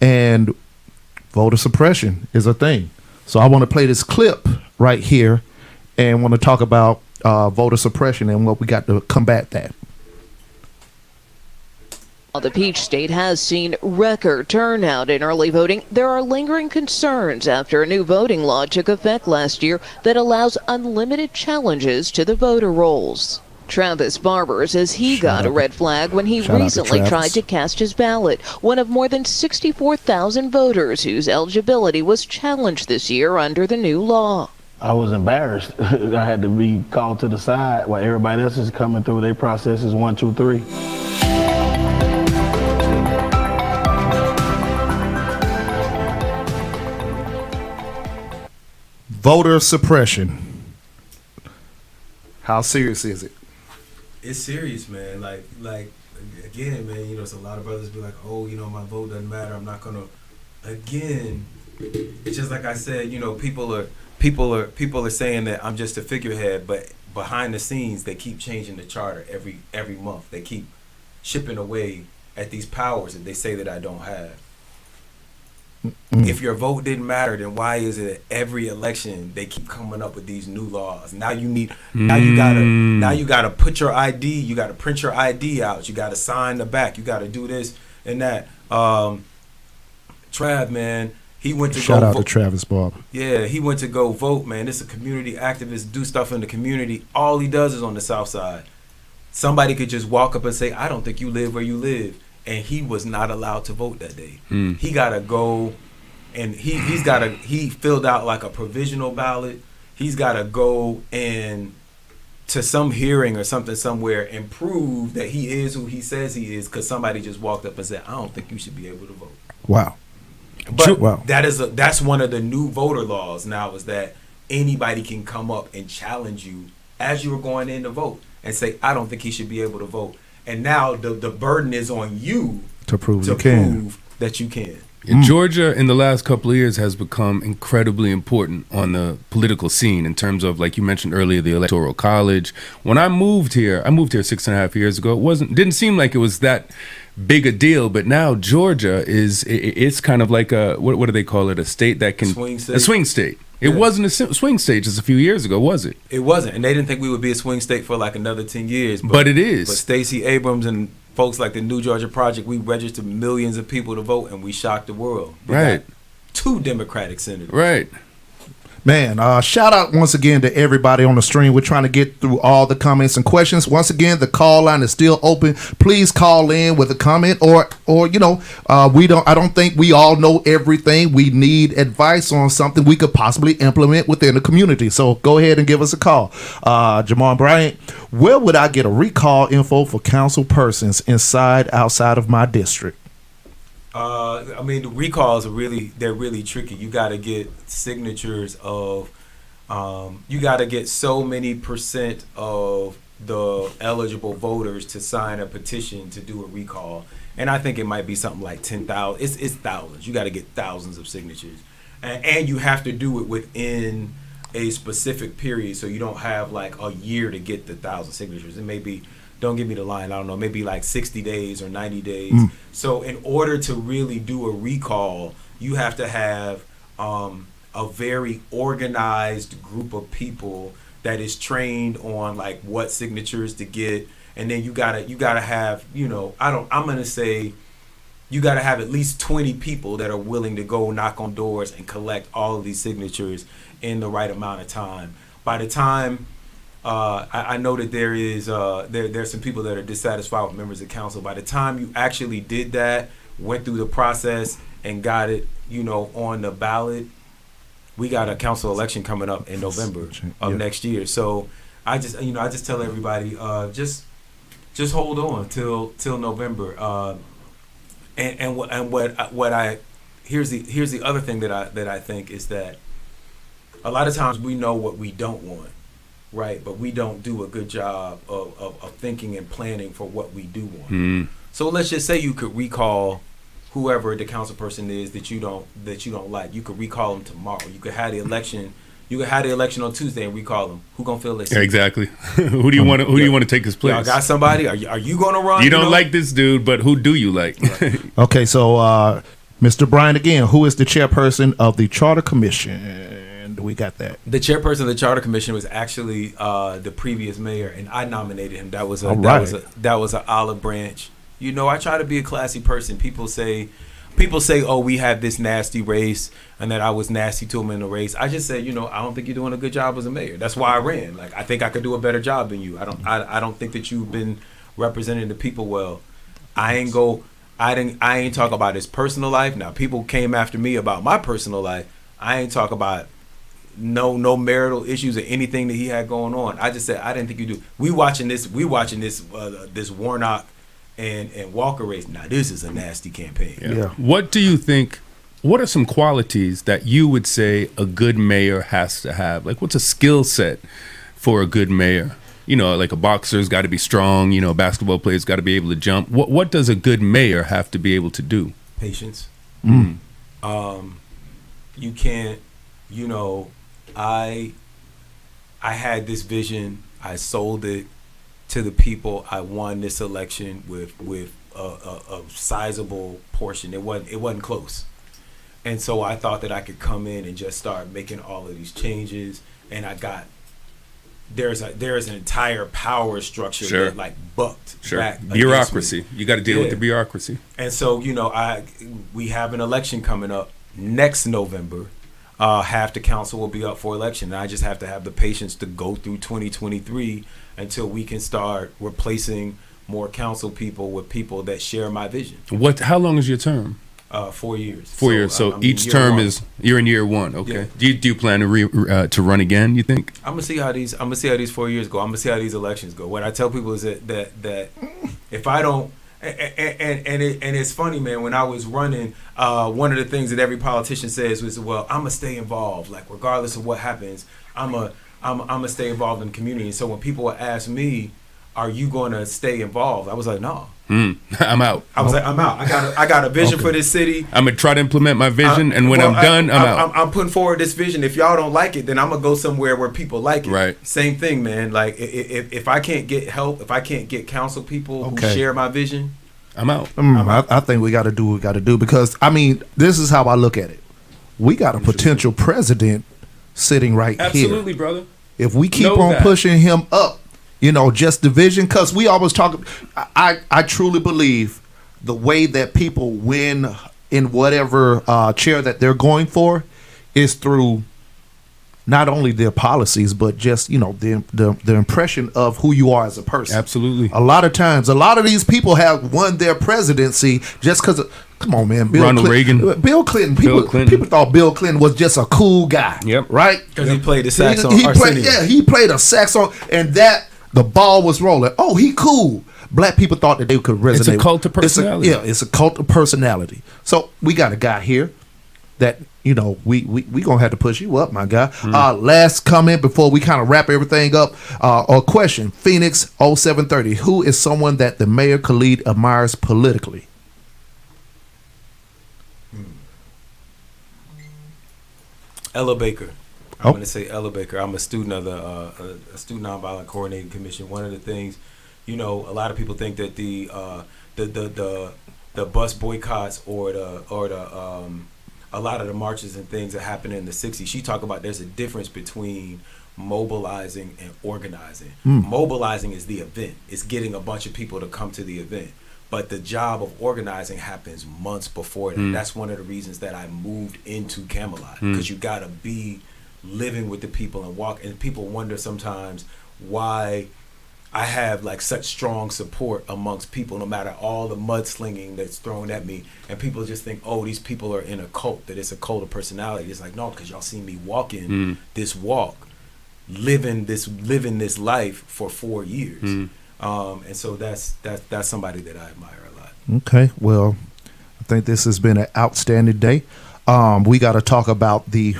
and voter suppression is a thing. So I want to play this clip right here and want to talk about voter suppression and what we got to combat that. While the Peach State has seen record turnout in early voting, there are lingering concerns after a new voting law took effect last year that allows unlimited challenges to the voter rolls. Travis Barber says he got a red flag when he recently tried to cast his ballot, one of more than 64,000 voters whose eligibility was challenged this year under the new law. I was embarrassed. I had to be called to the side while everybody else is coming through their processes 1, 2, 3. Voter suppression. How serious is it? It's serious, man. Like again, man. It's a lot of brothers be like, oh, my vote doesn't matter. I'm not gonna. Again, it's just like I said. People are saying that I'm just a figurehead, but behind the scenes, they keep changing the charter every month. They keep chipping away at these powers that they say that I don't have. if your vote didn't matter, then why is it every election they keep coming up with these new laws? Now you gotta put your ID, you gotta print your ID out, you gotta sign the back, you gotta do this and that. Trav, man, he went to Shout go out vote. to Travis Barber. Yeah, he went to go vote, man. This is a community activist, do stuff in the community. All he does is on the South Side. Somebody could just walk up and say, I don't think you live where you live. And he was not allowed to vote that day. He got to go, and he filled out like a provisional ballot. He's got to go and to some hearing or something somewhere and prove that he is who he says he is, because somebody just walked up and said, I don't think you should be able to vote. Wow. But Wow. that's one of the new voter laws now, is that anybody can come up and challenge you as you were going in to vote and say, I don't think he should be able to vote. And now the burden is on you To prove that you can. And Georgia in the last couple of years has become incredibly important on the political scene in terms of, like you mentioned earlier, the Electoral College. When I moved here 6.5 years ago. Didn't seem like it was that big a deal, but now Georgia it's kind of like a, what do they call it? A state that can A swing state. It wasn't a swing state just a few years ago, was it? It wasn't, and they didn't think we would be a swing state for like another 10 years. But it is. But Stacey Abrams and folks like the New Georgia Project, we registered millions of people to vote, and we shocked the world. We Right. got 2 Democratic senators. Right. Man, shout out once again to everybody on the stream. We're trying to get through all the comments and questions. Once again, the call line is still open. Please call in with a comment, or I don't think we all know everything. We need advice on something we could possibly implement within the community. So go ahead and give us a call. Jamar Bryant, where would I get a recall info for council persons outside of my district? I mean, the recalls they're really tricky. You got to get signatures of, you got to get so many % of the eligible voters to sign a petition to do a recall. And I think it might be something like 10,000. It's thousands. You got to get thousands of signatures. And you have to do it within a specific period, so you don't have like a year to get the 1,000 signatures. It may be, don't give me the line, I don't know, maybe like 60 days or 90 days. So in order to really do a recall, you have to have a very organized group of people that is trained on like what signatures to get. And then you gotta have, I'm gonna say you gotta have at least 20 people that are willing to go knock on doors and collect all of these signatures in the right amount of time. By the time I know that there's some people that are dissatisfied with members of council. By the time you actually did that, went through the process and got it, on the ballot, we got a council election coming up in November of next year. So I just tell everybody, just hold on till November. Here's the other thing that I think is that a lot of times we know what we don't want. Right, but we don't do a good job of thinking and planning for what we do want. So let's just say you could recall whoever the council person is that you don't like. You could recall them tomorrow. You could have the election. You could have the election on Tuesday and recall them. Who gonna fill this? Yeah, exactly. Who do you want to take his place? Y'all got somebody? Are you gonna run? You don't like this dude, but who do you like? Okay, so Mr. Bryan again, who is the chairperson of the Charter Commission? We got that. The chairperson of the Charter Commission was actually the previous mayor, and I nominated him. That was an olive branch. I try to be a classy person. People say, oh, we have this nasty race, and that I was nasty to him in the race. I just said, I don't think you're doing a good job as a mayor. That's why I ran. Like, I think I could do a better job than you. I don't think that you've been representing the people well. I ain't talk about his personal life. Now, people came after me about my personal life. I ain't talk about no marital issues or anything that he had going on. I just said I didn't think you do. We watching this Warnock and Walker race. Now this is a nasty campaign. Yeah. What do you think? What are some qualities that you would say a good mayor has to have? Like, what's a skill set for a good mayor? Like a boxer's got to be strong. A basketball player's got to be able to jump. What does a good mayor have to be able to do? Patience. You can't. I had this vision. I sold it to the people. I won this election with a sizable portion. It wasn't close. And so I thought that I could come in and just start making all of these changes. And there's an entire power structure Sure. that like bucked Sure. back against Bureaucracy. me. You got to deal with Yeah. the bureaucracy. And so, we have an election coming up next November. Half the council will be up for election. And I just have to have the patience to go through 2023 until we can start replacing more council people with people that share my vision. How long is your term? 4 years. 4 years. So I'm in each year term one. you're in year one. Okay. Yeah. Do you plan to run again? You think? I'm gonna see how these 4 years go. I'm gonna see how these elections go. What I tell people is that if I don't, and it's funny, man. When I was running, one of the things that every politician says was, "Well, I'm gonna stay involved. Like regardless of what happens, I'm gonna stay involved in the community." And so when people would ask me, "Are you gonna stay involved?" I was like, "No." I'm out. I was like, "I'm out. I got a vision for this city. I'm gonna try to implement my vision, and when I'm done, I'm out. I'm putting forward this vision. If y'all don't like it, then I'm gonna go somewhere where people like it." Right. Same thing, man. Like if I can't get help, if I can't get council people who share my vision, I'm out. I think we got to do what we got to do because this is how I look at it. We got a potential president sitting right here. Absolutely, brother. If we keep Know on that. pushing him up, just division, because we always talk. I truly believe the way that people win in whatever chair that they're going for is through not only their policies, but just the impression of who you are as a person. Absolutely. A lot of times, a lot of these people have won their presidency just because. Come on, man. Ronald Reagan. Bill Clinton. Bill Clinton. People thought Bill Clinton was just a cool guy. Yep. Right? because he played the sax on He Arsenio. played a sax on, and the ball was rolling. Oh, he cool. Black people thought that they could resonate. It's a cult of personality. It's a cult of personality. So we got a guy here that we gonna have to push you up, my guy. Last comment before we kind of wrap everything up, or question: Phoenix 0730. Who is someone that the mayor Khalid admires politically? Ella Baker. I'm going to say Ella Baker. I'm a student of the Student Nonviolent Coordinating Commission. One of the things, a lot of people think that the bus boycotts or a lot of the marches and things that happened in the 60s. She talked about there's a difference between mobilizing and organizing. Mobilizing is the event. It's getting a bunch of people to come to the event. But the job of organizing happens months before that. That's one of the reasons that I moved into Camelot, because you got to be living with the people and walk. And people wonder sometimes why I have like such strong support amongst people, no matter all the mudslinging that's thrown at me. And people just think, oh, these people are in a cult, that it's a cult of personality. It's like, no, because y'all seen me walking this walk, living this life for 4 years. And so that's somebody that I admire a lot. Okay, well, I think this has been an outstanding day. We got to talk about the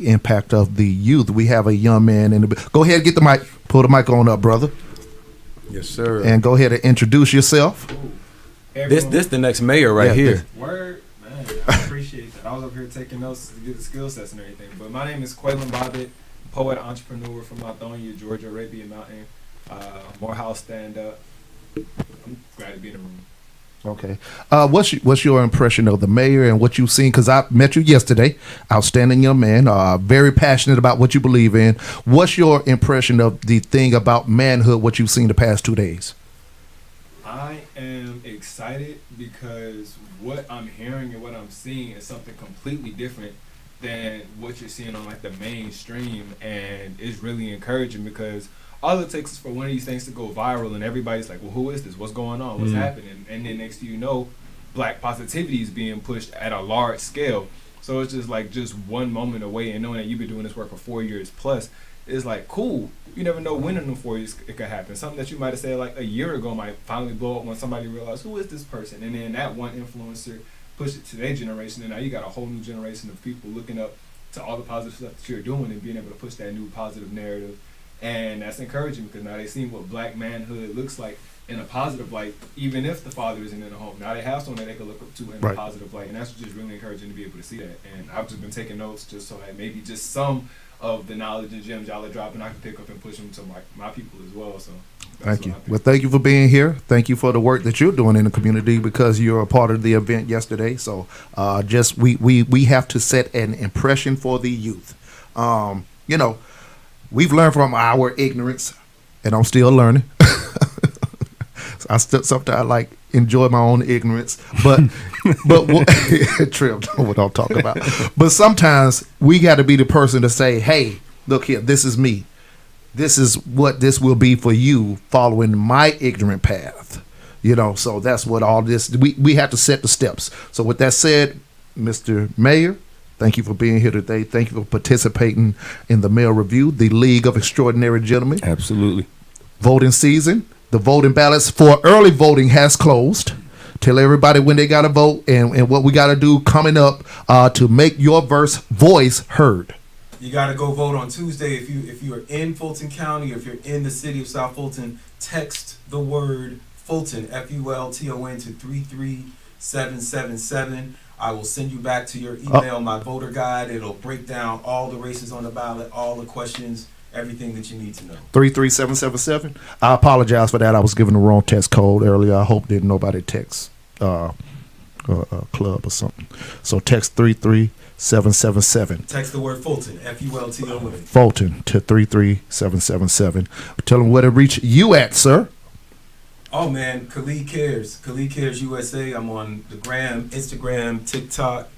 impact of the youth. We have a young man in the. Go ahead, get the mic. Pull the mic on up, brother. Yes, sir. And go ahead and introduce yourself. This the next mayor right here. Word, man. I appreciate that. I was up here taking notes to get the skill sets and everything. But my name is Quaylen Bobbitt, poet, entrepreneur from Lithonia, Georgia, Arabian Mountain. Morehouse stand up. I'm glad to be in the room. Okay. What's your impression of the mayor and what you've seen? Because I met you yesterday. Outstanding young man. Very passionate about what you believe in. What's your impression of the thing about manhood, what you've seen the past 2 days? I am excited because what I'm hearing and what I'm seeing is something completely different than what you're seeing on like the mainstream, and it's really encouraging because all it takes is for one of these things to go viral and everybody's like, well, who is this? What's going on? What's happening? And then next thing you know, black positivity is being pushed at a large scale. So it's just one moment away, and knowing that you've been doing this work for 4 years plus is like cool. You never know when in the 4 years it could happen. Something that you might have said like a year ago might finally blow up when somebody realizes who is this person, and then that one influencer push it to their generation, and now you got a whole new generation of people looking up to all the positive stuff that you're doing and being able to push that new positive narrative. And that's encouraging because now they see what black manhood looks like in a positive light, even if the father isn't in the home. Now they have someone that they can look up to in a positive light, and that's just really encouraging to be able to see that. And I've just been taking notes just so that maybe just some of the knowledge and gems y'all are dropping, I can pick up and push them to my people as well. So Thank you. Well, thank you for being here. Thank you for the work that you're doing in the community because you're a part of the event yesterday. So just we have to set an impression for the youth. You know, we've learned from our ignorance, and I'm still learning. I still sometimes like enjoy my own ignorance, but Trip, what I'm talking about. But sometimes we got to be the person to say, "Hey, look here, this is me. This is what this will be for you following my ignorant path." You know, so that's what all this. We have to set the steps. So with that said, Mr. Mayor, thank you for being here today. Thank you for participating in the Mayor Review, the League of Extraordinary Gentlemen. Absolutely. Voting season. The voting ballots for early voting has closed. Tell everybody when they got to vote and what we got to do coming up to make your voice heard. You got to go vote on Tuesday. If you are in Fulton County, or if you're in the city of South Fulton, text the word Fulton, Fulton, to 33777. I will send you back to your email my voter guide. It'll break down all the races on the ballot, all the questions, everything that you need to know. 33777. I apologize for that. I was given the wrong text code earlier. I hope didn't nobody text a club or something. So text 33777. Text the word Fulton, Fulton. Fulton to 33777. Tell them where to reach you at, sir. Oh man, Khalid Cares USA. I'm on the gram, Instagram, TikTok,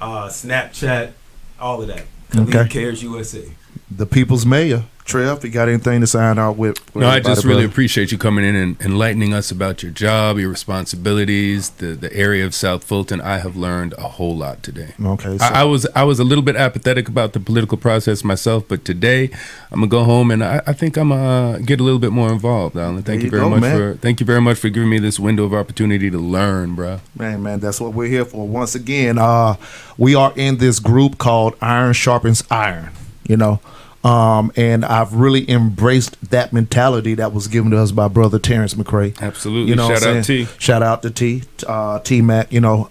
Snapchat, all of that. Khalid Cares USA. The People's Mayor. Trev, you got anything to sign out with? No, I just really appreciate you coming in and enlightening us about your job, your responsibilities, the area of South Fulton. I have learned a whole lot today. Okay, so I was a little bit apathetic about the political process myself, but today I'm gonna go home and I think I'm gonna get a little bit more involved, Alan. Thank you very much for giving me this window of opportunity to learn, bro. Man, that's what we're here for. Once again, we are in this group called Iron Sharpens Iron. You know. And I've really embraced that mentality that was given to us by Brother Terrence McCrae. Absolutely. You know, Shout out to T Mac. You know,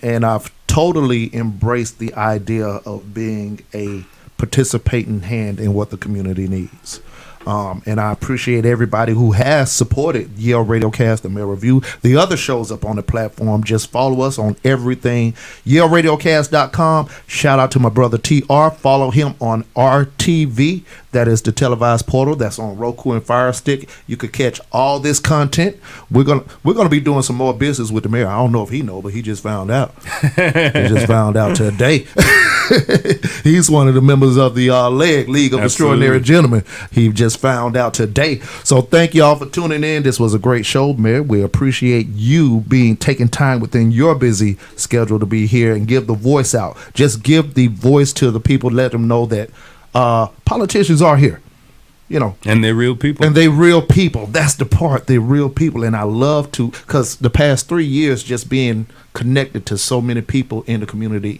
and I've totally embraced the idea of being a participating hand in what the community needs. And I appreciate everybody who has supported Yale Radiocast, the Mayor Review, the other shows up on the platform. Just follow us on everything. YaleRadiocast.com. Shout out to my brother TR. Follow him on RTV. That is the televised portal that's on Roku and Fire Stick. You could catch all this content. We're gonna be doing some more business with the mayor. I don't know if he know, but he just found out. He just found out today. He's one of the members of the League of Extraordinary Gentlemen. He just found out today. So thank y'all for tuning in. This was a great show, Mayor. We appreciate you taking time within your busy schedule to be here and give the voice out. Just give the voice to the people. Let them know that politicians are here. You know, and they're real people. That's the part. They're real people. And I love to, because the past 3 years just being connected to so many people in the community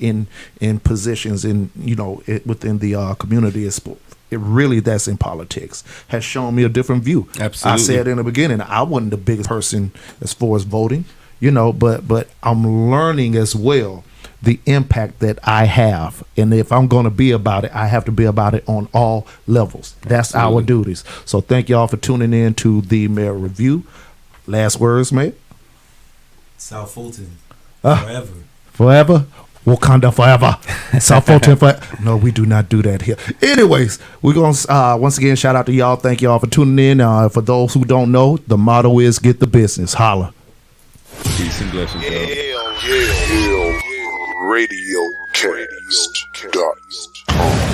in positions in, you know, within the community that's in politics has shown me a different view. Absolutely. I said in the beginning, I wasn't the biggest person as far as voting, you know, but I'm learning as well the impact that I have. And if I'm going to be about it, I have to be about it on all levels. That's our duties. So thank y'all for tuning in to the Mayor Review. Last words, mate? South Fulton, forever. Forever? Wakanda forever. South Fulton forever. No, we do not do that here. Anyways, we're going to, once again, shout out to y'all. Thank y'all for tuning in. For those who don't know, the motto is get the business. Holla. Peace and blessings, Yale Radiocast.com.